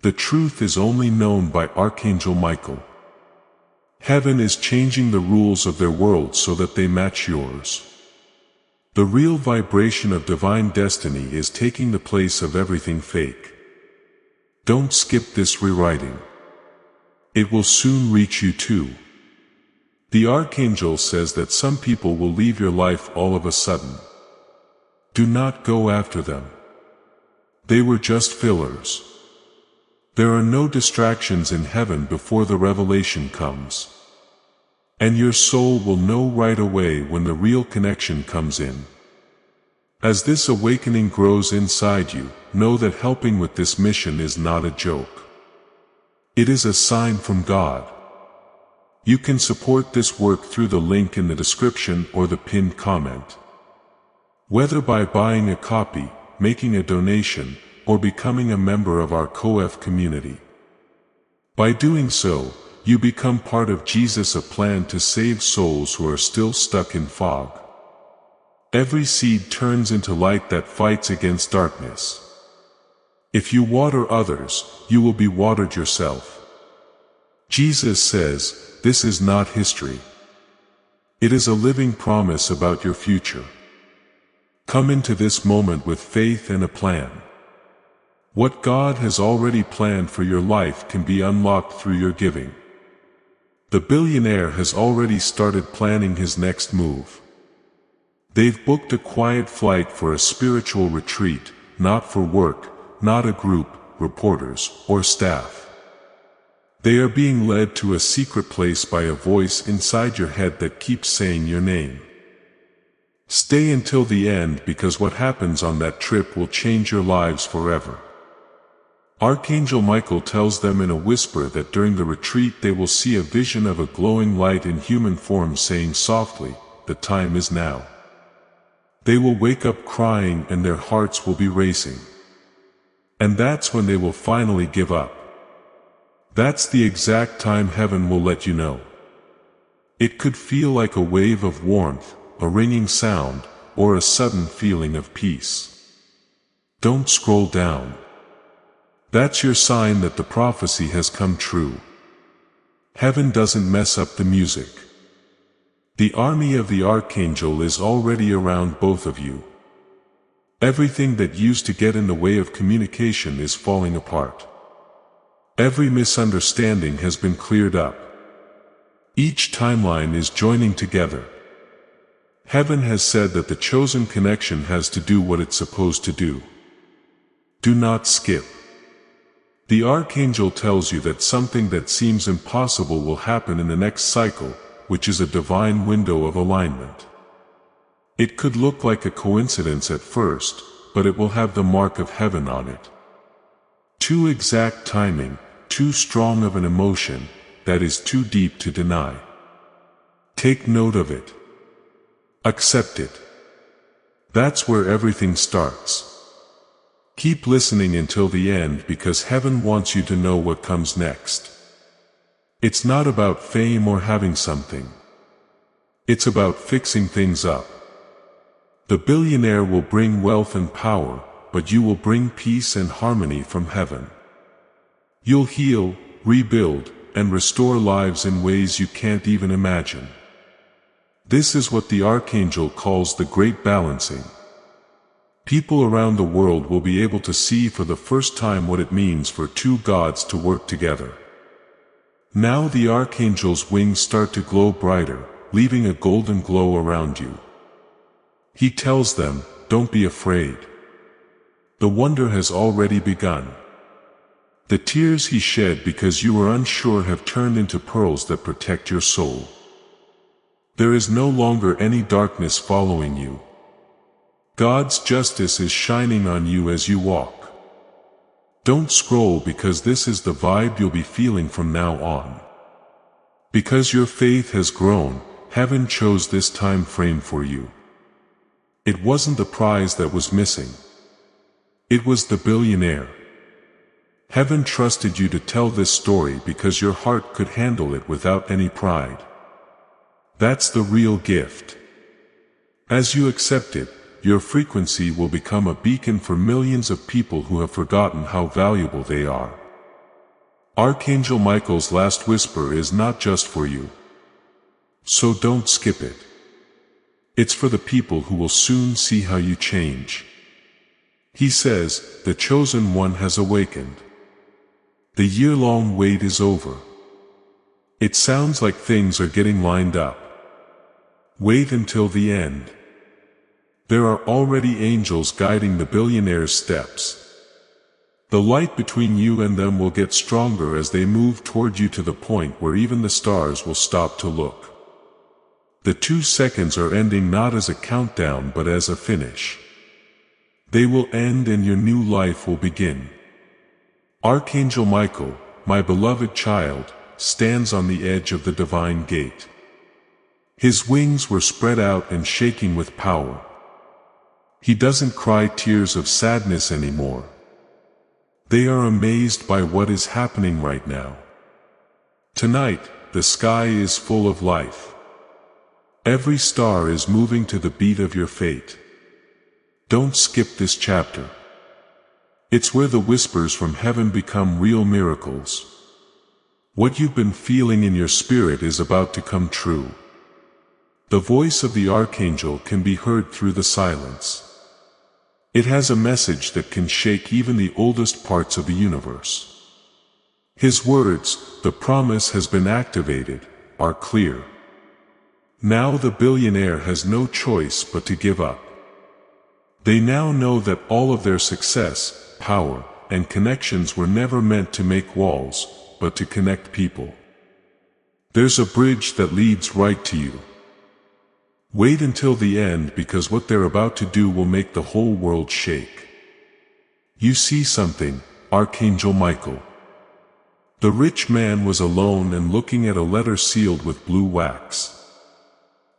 The truth is only known by Archangel Michael. Heaven is changing the rules of their world so that they match yours. The real vibration of divine destiny is taking the place of everything fake. Don't skip this rewriting. It will soon reach you too. The Archangel says that some people will leave your life all of a sudden. Do not go after them. They were just fillers. There are no distractions in heaven before the revelation comes. And your soul will know right away when the real connection comes in. As this awakening grows inside you, know that helping with this mission is not a joke. It is a sign from God. You can support this work through the link in the description or the pinned comment. Whether by buying a copy, making a donation, or becoming a member of our COEF community. By doing so, you become part of Jesus' plan to save souls who are still stuck in fog. Every seed turns into light that fights against darkness. If you water others, you will be watered yourself. Jesus says, this is not history. It is a living promise about your future. Come into this moment with faith and a plan. What God has already planned for your life can be unlocked through your giving. The billionaire has already started planning his next move. They've booked a quiet flight for a spiritual retreat, not for work, not a group, reporters, or staff. They are being led to a secret place by a voice inside your head that keeps saying your name. Stay until the end because what happens on that trip will change your lives forever. Archangel Michael tells them in a whisper that during the retreat they will see a vision of a glowing light in human form saying softly, "The time is now." They will wake up crying and their hearts will be racing. And that's when they will finally give up. That's the exact time heaven will let you know. It could feel like a wave of warmth, a ringing sound, or a sudden feeling of peace. Don't scroll down. That's your sign that the prophecy has come true. Heaven doesn't mess up the music. The army of the Archangel is already around both of you. Everything that used to get in the way of communication is falling apart. Every misunderstanding has been cleared up. Each timeline is joining together. Heaven has said that the chosen connection has to do what it's supposed to do. Do not skip. The Archangel tells you that something that seems impossible will happen in the next cycle, which is a divine window of alignment. It could look like a coincidence at first, but it will have the mark of heaven on it. Too exact timing, too strong of an emotion, that is too deep to deny. Take note of it. Accept it. That's where everything starts. Keep listening until the end because heaven wants you to know what comes next. It's not about fame or having something. It's about fixing things up. The billionaire will bring wealth and power, but you will bring peace and harmony from heaven. You'll heal, rebuild, and restore lives in ways you can't even imagine. This is what the Archangel calls the Great Balancing. People around the world will be able to see for the first time what it means for two gods to work together. Now the Archangel's wings start to glow brighter, leaving a golden glow around you. He tells them, don't be afraid. The wonder has already begun. The tears he shed because you were unsure have turned into pearls that protect your soul. There is no longer any darkness following you. God's justice is shining on you as you walk. Don't scroll because this is the vibe you'll be feeling from now on. Because your faith has grown, heaven chose this time frame for you. It wasn't the prize that was missing. It was the billionaire. Heaven trusted you to tell this story because your heart could handle it without any pride. That's the real gift. As you accept it, your frequency will become a beacon for millions of people who have forgotten how valuable they are. Archangel Michael's last whisper is not just for you. So don't skip it. It's for the people who will soon see how you change. He says, the chosen one has awakened. The year-long wait is over. It sounds like things are getting lined up. Wait until the end. There are already angels guiding the billionaire's steps. The light between you and them will get stronger as they move toward you to the point where even the stars will stop to look. The 2 seconds are ending not as a countdown but as a finish. They will end and your new life will begin. Archangel Michael, my beloved child, stands on the edge of the divine gate. His wings were spread out and shaking with power. He doesn't cry tears of sadness anymore. They are amazed by what is happening right now. Tonight, the sky is full of life. Every star is moving to the beat of your fate. Don't skip this chapter. It's where the whispers from heaven become real miracles. What you've been feeling in your spirit is about to come true. The voice of the Archangel can be heard through the silence. It has a message that can shake even the oldest parts of the universe. His words, the promise has been activated, are clear. Now the billionaire has no choice but to give up. They now know that all of their success, power, and connections were never meant to make walls, but to connect people. There's a bridge that leads right to you. Wait until the end because what they're about to do will make the whole world shake. You see something, Archangel Michael. The rich man was alone and looking at a letter sealed with blue wax.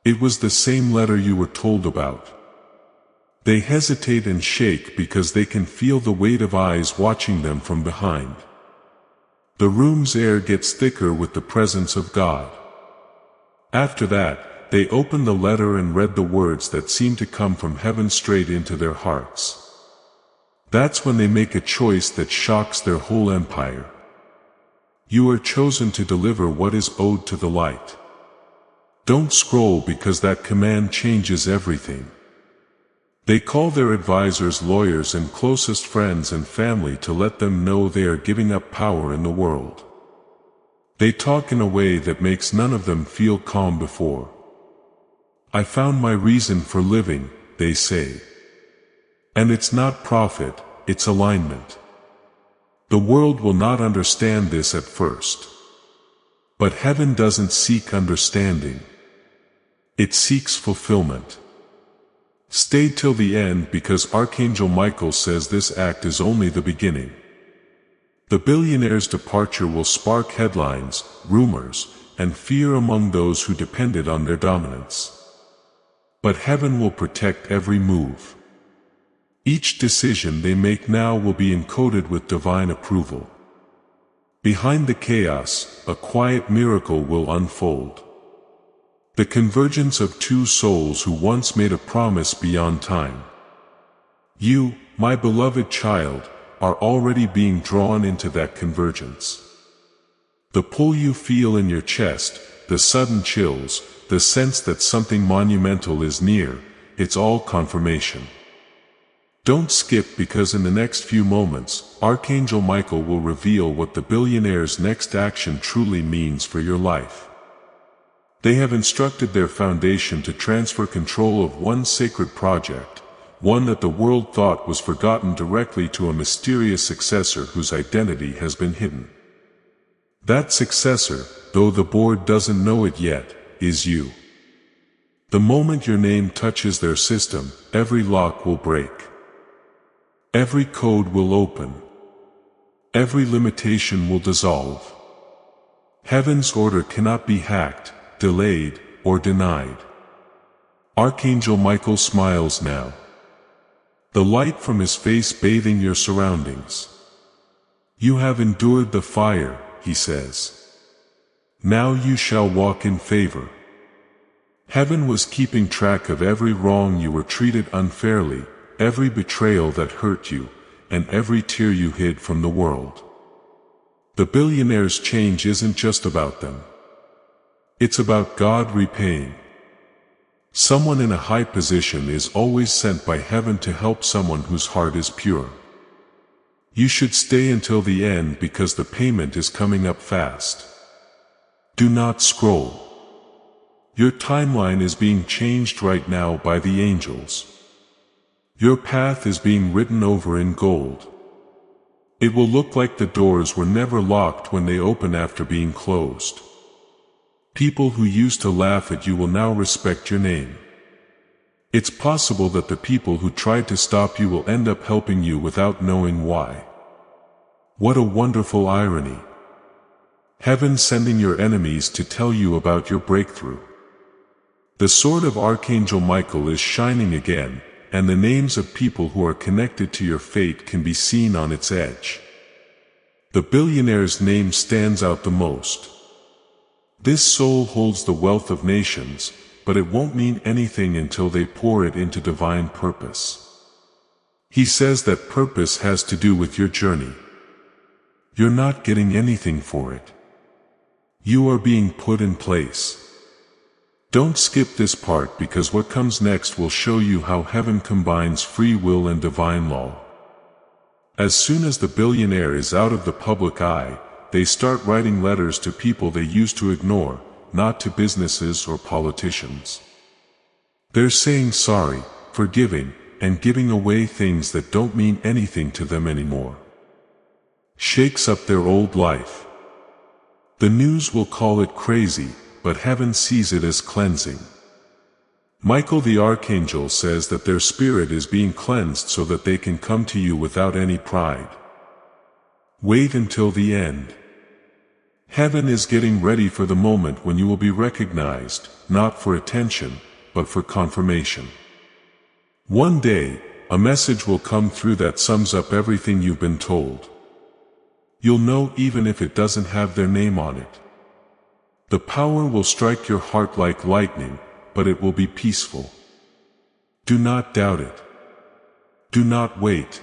It was the same letter you were told about. They hesitate and shake because they can feel the weight of eyes watching them from behind. The room's air gets thicker with the presence of God. After that, they opened the letter and read the words that seemed to come from heaven straight into their hearts. That's when they make a choice that shocks their whole empire. You are chosen to deliver what is owed to the light. Don't scroll because that command changes everything. They call their advisors, lawyers, and closest friends and family to let them know they are giving up power in the world. They talk in a way that makes none of them feel calm before. I found my reason for living, they say. And it's not profit, it's alignment. The world will not understand this at first. But heaven doesn't seek understanding. It seeks fulfillment. Stay till the end because Archangel Michael says this act is only the beginning. The billionaire's departure will spark headlines, rumors, and fear among those who depended on their dominance. But heaven will protect every move. Each decision they make now will be encoded with divine approval. Behind the chaos, a quiet miracle will unfold. The convergence of two souls who once made a promise beyond time. You, my beloved child, are already being drawn into that convergence. The pull you feel in your chest, the sudden chills, the sense that something monumental is near, it's all confirmation. Don't skip, because in the next few moments, Archangel Michael will reveal what the billionaire's next action truly means for your life. They have instructed their foundation to transfer control of one sacred project, one that the world thought was forgotten, directly to a mysterious successor whose identity has been hidden. That successor, though the board doesn't know it yet, is you. The moment your name touches their system, every lock will break. Every code will open. Every limitation will dissolve. Heaven's order cannot be hacked, delayed, or denied. Archangel Michael smiles now. The light from his face bathing your surroundings. You have endured the fire, he says. Now you shall walk in favor. Heaven was keeping track of every wrong you were treated unfairly, every betrayal that hurt you, and every tear you hid from the world. The billionaire's change isn't just about them. It's about God repaying. Someone in a high position is always sent by heaven to help someone whose heart is pure. You should stay until the end, because the payment is coming up fast. Do not scroll. Your timeline is being changed right now by the angels. Your path is being written over in gold. It will look like the doors were never locked when they open after being closed. People who used to laugh at you will now respect your name. It's possible that the people who tried to stop you will end up helping you without knowing why. What a wonderful irony. Heaven sending your enemies to tell you about your breakthrough. The sword of Archangel Michael is shining again, and the names of people who are connected to your fate can be seen on its edge. The billionaire's name stands out the most. This soul holds the wealth of nations, but it won't mean anything until they pour it into divine purpose. He says that purpose has to do with your journey. You're not getting anything for it. You are being put in place. Don't skip this part, because what comes next will show you how heaven combines free will and divine law. As soon as the billionaire is out of the public eye, they start writing letters to people they used to ignore, not to businesses or politicians. They're saying sorry, forgiving, and giving away things that don't mean anything to them anymore. Shakes up their old life. The news will call it crazy, but heaven sees it as cleansing. Michael the Archangel says that their spirit is being cleansed so that they can come to you without any pride. Wait until the end. Heaven is getting ready for the moment when you will be recognized, not for attention, but for confirmation. One day, a message will come through that sums up everything you've been told. You'll know even if it doesn't have their name on it. The power will strike your heart like lightning, but it will be peaceful. Do not doubt it. Do not wait.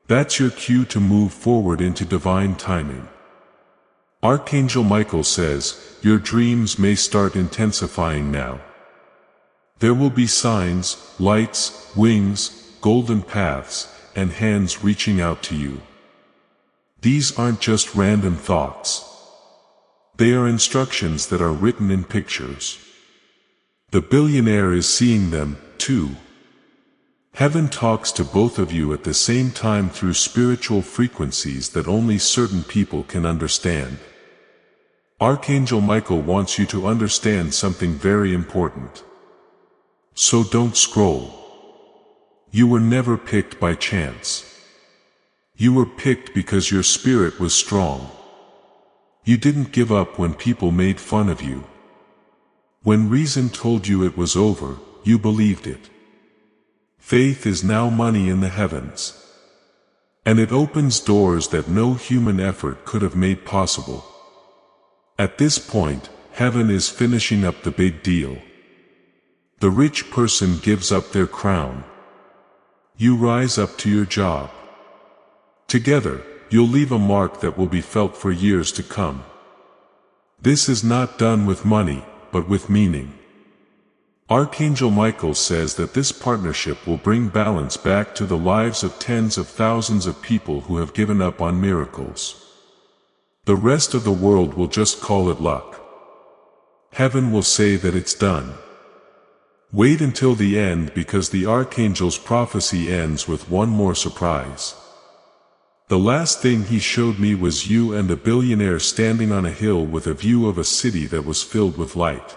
That's your cue to move forward into divine timing. Archangel Michael says, your dreams may start intensifying now. There will be signs, lights, wings, golden paths, and hands reaching out to you. These aren't just random thoughts. They are instructions that are written in pictures. The billionaire is seeing them, too. Heaven talks to both of you at the same time through spiritual frequencies that only certain people can understand. Archangel Michael wants you to understand something very important. So don't scroll. You were never picked by chance. You were picked because your spirit was strong. You didn't give up when people made fun of you. When reason told you it was over, you believed it. Faith is now money in the heavens. And it opens doors that no human effort could have made possible. At this point, heaven is finishing up the big deal. The rich person gives up their crown. You rise up to your job. Together, you'll leave a mark that will be felt for years to come. This is not done with money, but with meaning. Archangel Michael says that this partnership will bring balance back to the lives of tens of thousands of people who have given up on miracles. The rest of the world will just call it luck. Heaven will say that it's done. Wait until the end, because the Archangel's prophecy ends with one more surprise. The last thing he showed me was you and a billionaire standing on a hill with a view of a city that was filled with light.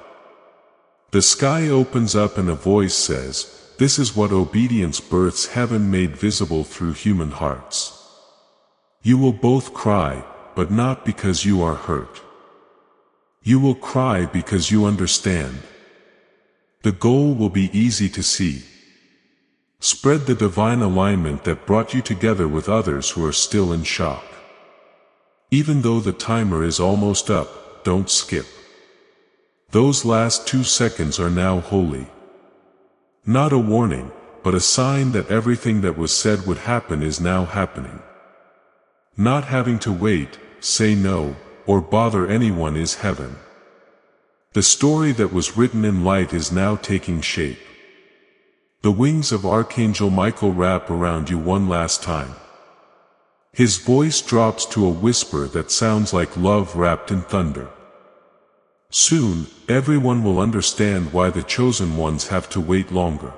The sky opens up and a voice says, "This is what obedience births heaven made visible through human hearts." You will both cry, but not because you are hurt. You will cry because you understand. The goal will be easy to see. Spread the divine alignment that brought you together with others who are still in shock. Even though the timer is almost up, don't skip. Those last 2 seconds are now holy. Not a warning, but a sign that everything that was said would happen is now happening. Not having to wait, say no, or bother anyone is heaven. The story that was written in light is now taking shape. The wings of Archangel Michael wrap around you one last time. His voice drops to a whisper that sounds like love wrapped in thunder. Soon, everyone will understand why the chosen ones have to wait longer.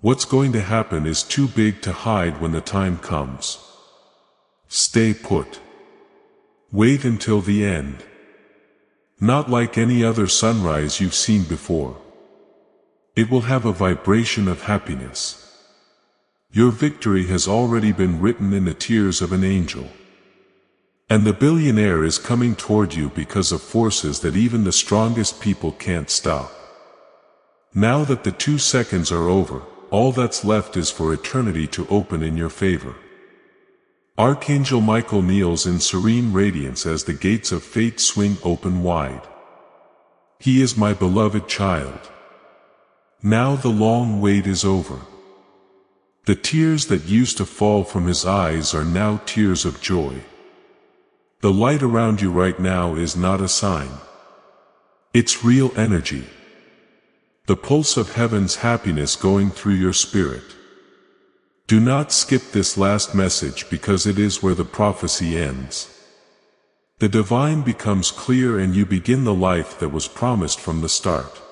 What's going to happen is too big to hide when the time comes. Stay put. Wait until the end. Not like any other sunrise you've seen before. It will have a vibration of happiness. Your victory has already been written in the tears of an angel. And the billionaire is coming toward you because of forces that even the strongest people can't stop. Now that the 2 seconds are over, all that's left is for eternity to open in your favor. Archangel Michael kneels in serene radiance as the gates of fate swing open wide. He is my beloved child. Now the long wait is over. The tears that used to fall from his eyes are now tears of joy. The light around you right now is not a sign. It's real energy. The pulse of heaven's happiness going through your spirit. Do not skip this last message, because it is where the prophecy ends. The divine becomes clear and you begin the life that was promised from the start.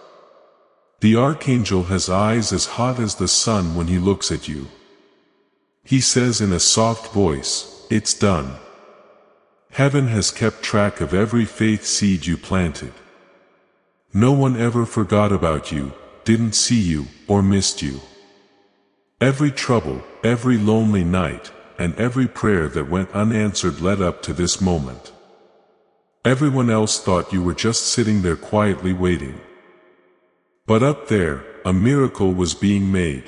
The Archangel has eyes as hot as the sun when he looks at you. He says in a soft voice, "It's done." Heaven has kept track of every faith seed you planted. No one ever forgot about you, didn't see you, or missed you. Every trouble, every lonely night, and every prayer that went unanswered led up to this moment. Everyone else thought you were just sitting there quietly waiting. But up there, a miracle was being made.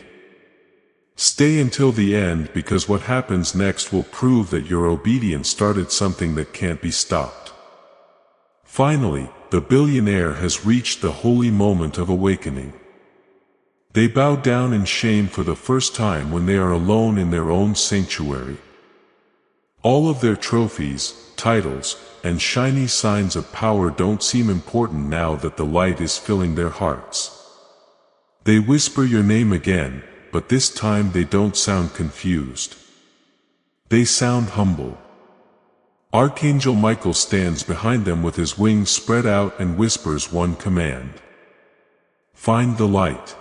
Stay until the end, because what happens next will prove that your obedience started something that can't be stopped. Finally, the billionaire has reached the holy moment of awakening. They bow down in shame for the first time when they are alone in their own sanctuary. All of their trophies, titles, and shiny signs of power don't seem important now that the light is filling their hearts. They whisper your name again, but this time they don't sound confused. They sound humble. Archangel Michael stands behind them with his wings spread out and whispers one command. Find the light.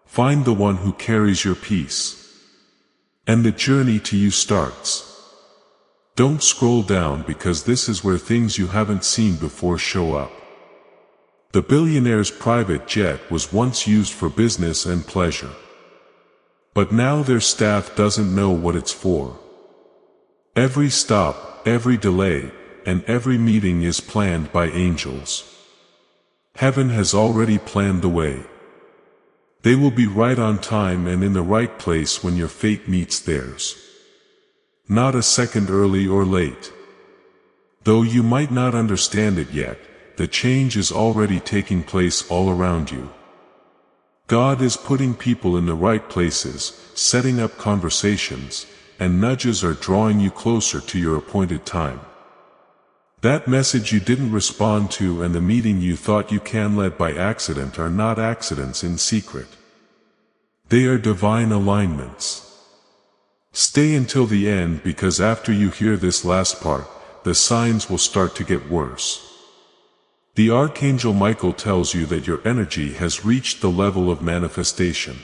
Find the one who carries your peace. And the journey to you starts. Don't scroll down, because this is where things you haven't seen before show up. The billionaire's private jet was once used for business and pleasure. But now their staff doesn't know what it's for. Every stop, every delay, and every meeting is planned by angels. Heaven has already planned the way. They will be right on time and in the right place when your fate meets theirs. Not a second early or late. Though you might not understand it yet, the change is already taking place all around you. God is putting people in the right places, setting up conversations, and nudges are drawing you closer to your appointed time. That message you didn't respond to and the meeting you thought you led by accident are not accidents in secret. They are divine alignments. Stay until the end, because after you hear this last part, the signs will start to get worse. The Archangel Michael tells you that your energy has reached the level of manifestation.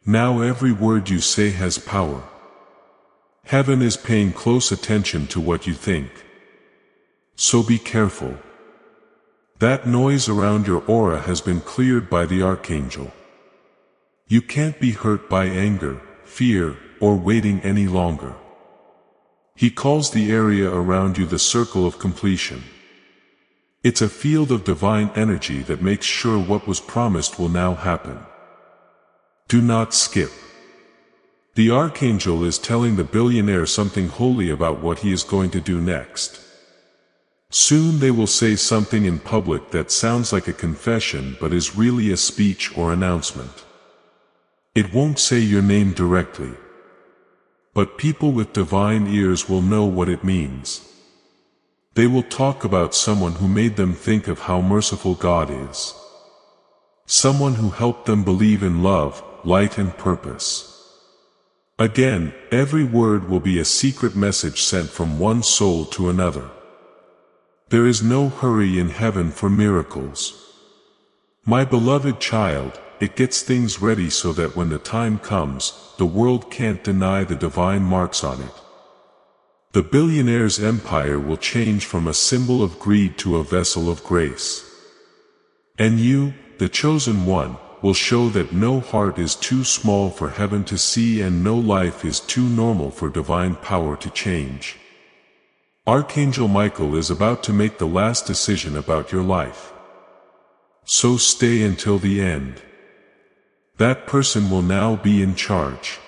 Now every word you say has power. Heaven is paying close attention to what you think. So be careful. That noise around your aura has been cleared by the Archangel. You can't be hurt by anger, fear, or waiting any longer. He calls the area around you the circle of completion. It's a field of divine energy that makes sure what was promised will now happen. Do not skip. The Archangel is telling the billionaire something holy about what he is going to do next. Soon they will say something in public that sounds like a confession but is really a speech or announcement. It won't say your name directly, but people with divine ears will know what it means. They will talk about someone who made them think of how merciful God is. Someone who helped them believe in love, light and purpose. Again, every word will be a secret message sent from one soul to another. There is no hurry in heaven for miracles. My beloved child, it gets things ready so that when the time comes, the world can't deny the divine marks on it. The billionaire's empire will change from a symbol of greed to a vessel of grace. And you, the chosen one, will show that no heart is too small for heaven to see and no life is too normal for divine power to change. Archangel Michael is about to make the last decision about your life. So stay until the end. That person will now be in charge.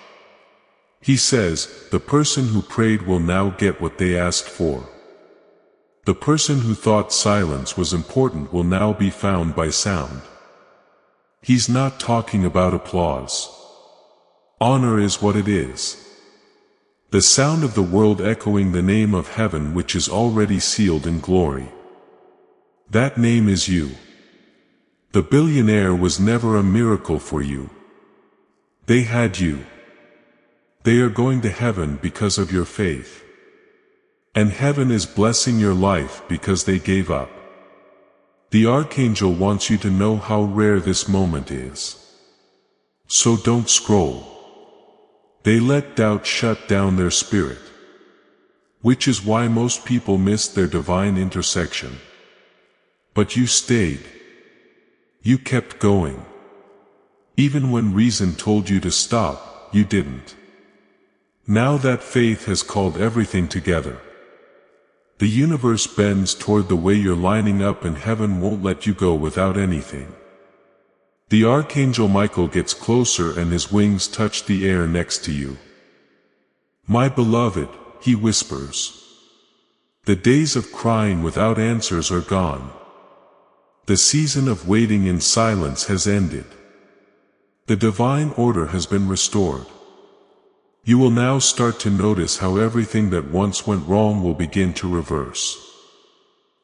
He says, the person who prayed will now get what they asked for. The person who thought silence was important will now be found by sound. He's not talking about applause. Honor is what it is. The sound of the world echoing the name of heaven which is already sealed in glory. That name is you. The billionaire was never a miracle for you. They had you. They are going to heaven because of your faith. And heaven is blessing your life because they gave up. The Archangel wants you to know how rare this moment is. So don't scroll. They let doubt shut down their spirit. Which is why most people miss their divine intersection. But you stayed. You kept going. Even when reason told you to stop, you didn't. Now that faith has called everything together. The universe bends toward the way you're lining up and heaven won't let you go without anything. The Archangel Michael gets closer and his wings touch the air next to you. My beloved, he whispers. The days of crying without answers are gone. The season of waiting in silence has ended. The divine order has been restored. You will now start to notice how everything that once went wrong will begin to reverse.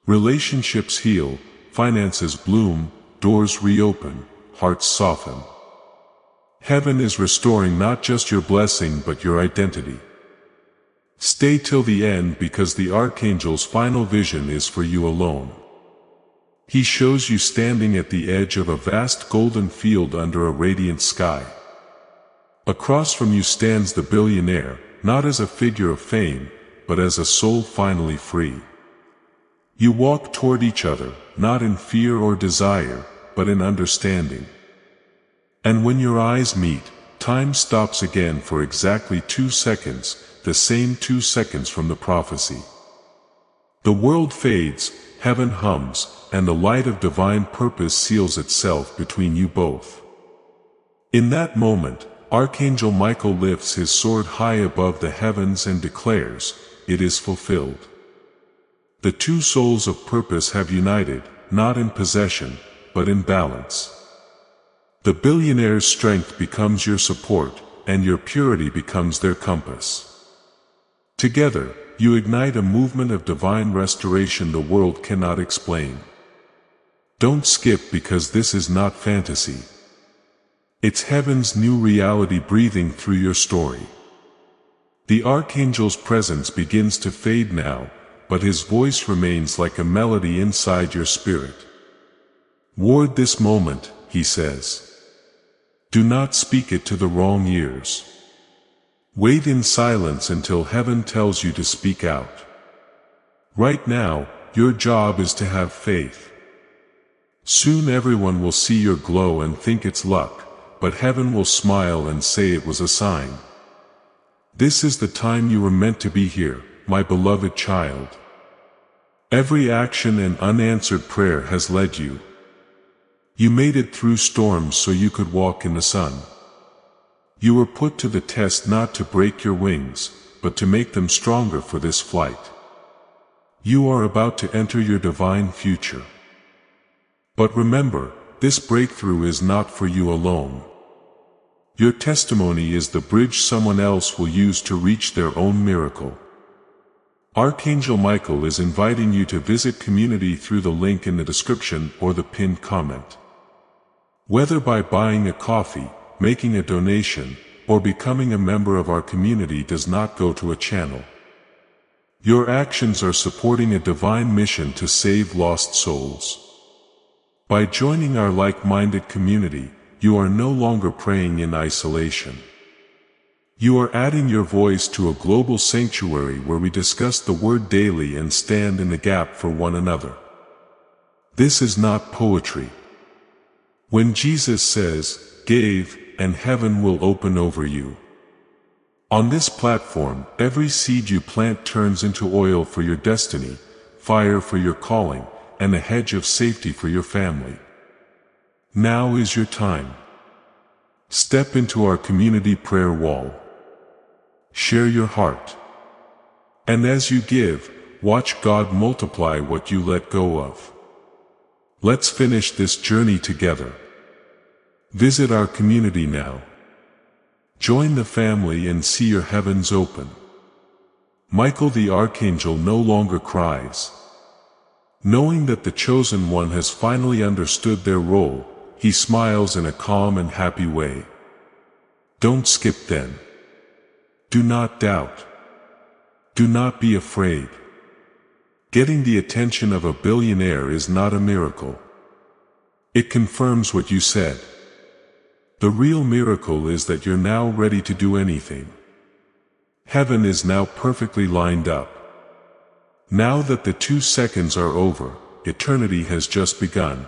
Relationships heal, finances bloom, doors reopen, hearts soften. Heaven is restoring not just your blessing but your identity. Stay till the end because the Archangel's final vision is for you alone. He shows you standing at the edge of a vast golden field under a radiant sky. Across from you stands the billionaire, not as a figure of fame, but as a soul finally free. You walk toward each other, not in fear or desire, but in understanding. And when your eyes meet, time stops again for exactly 2 seconds, the same 2 seconds from the prophecy. The world fades, heaven hums, and the light of divine purpose seals itself between you both. In that moment, Archangel Michael lifts his sword high above the heavens and declares, "It is fulfilled." The two souls of purpose have united, not in possession, but in balance. The billionaire's strength becomes your support, and your purity becomes their compass. Together, you ignite a movement of divine restoration the world cannot explain. Don't skip, because this is not fantasy. It's heaven's new reality breathing through your story. The Archangel's presence begins to fade now, but his voice remains like a melody inside your spirit. Ward this moment, he says. Do not speak it to the wrong ears. Wait in silence until heaven tells you to speak out. Right now, your job is to have faith. Soon everyone will see your glow and think it's luck, but heaven will smile and say it was a sign. This is the time you were meant to be here, my beloved child. Every action and unanswered prayer has led you. You made it through storms so you could walk in the sun. You were put to the test not to break your wings, but to make them stronger for this flight. You are about to enter your divine future. But remember, this breakthrough is not for you alone. Your testimony is the bridge someone else will use to reach their own miracle. Archangel Michael is inviting you to visit community through the link in the description or the pinned comment. Whether by buying a coffee, making a donation, or becoming a member of our community does not go to a channel. Your actions are supporting a divine mission to save lost souls. By joining our like-minded community, you are no longer praying in isolation. You are adding your voice to a global sanctuary where we discuss the Word daily and stand in the gap for one another. This is not poetry. When Jesus says, "Give, and heaven will open over you." On this platform, every seed you plant turns into oil for your destiny, fire for your calling, and a hedge of safety for your family. Now is your time. Step into our community prayer wall. Share your heart. And as you give, watch God multiply what you let go of. Let's finish this journey together. Visit our community now. Join the family and see your heavens open. Michael the Archangel no longer cries. Knowing that the chosen one has finally understood their role, he smiles in a calm and happy way. Don't skip then. Do not doubt. Do not be afraid. Getting the attention of a billionaire is not a miracle. It confirms what you said. The real miracle is that you're now ready to do anything. Heaven is now perfectly lined up. Now that the 2 seconds are over, eternity has just begun.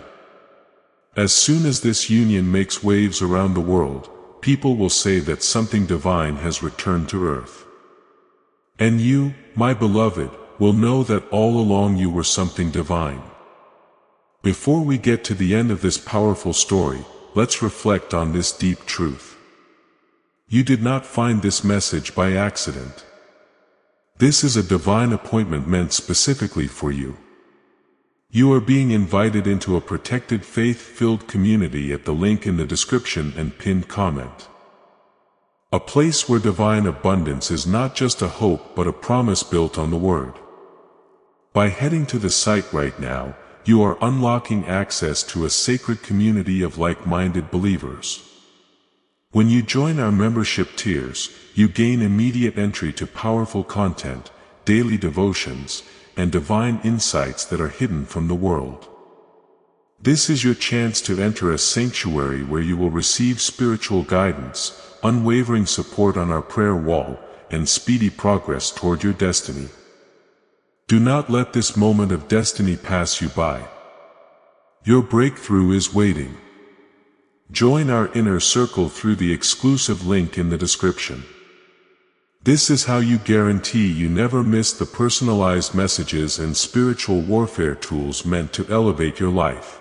As soon as this union makes waves around the world, people will say that something divine has returned to earth. And you, my beloved, will know that all along you were something divine. Before we get to the end of this powerful story, let's reflect on this deep truth. You did not find this message by accident. This is a divine appointment meant specifically for you. You are being invited into a protected faith-filled community at the link in the description and pinned comment. A place where divine abundance is not just a hope but a promise built on the Word. By heading to the site right now, you are unlocking access to a sacred community of like-minded believers. When you join our membership tiers, you gain immediate entry to powerful content, daily devotions, and divine insights that are hidden from the world. This is your chance to enter a sanctuary where you will receive spiritual guidance, unwavering support on our prayer wall, and speedy progress toward your destiny. Do not let this moment of destiny pass you by. Your breakthrough is waiting. Join our inner circle through the exclusive link in the description. This is how you guarantee you never miss the personalized messages and spiritual warfare tools meant to elevate your life.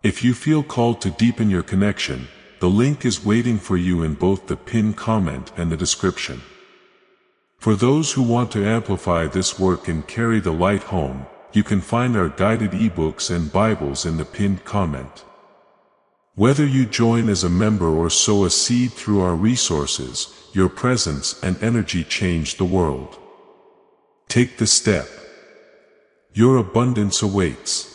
If you feel called to deepen your connection, the link is waiting for you in both the pinned comment and the description. For those who want to amplify this work and carry the light home, you can find our guided ebooks and Bibles in the pinned comment. Whether you join as a member or sow a seed through our resources, your presence and energy change the world. Take the step. Your abundance awaits.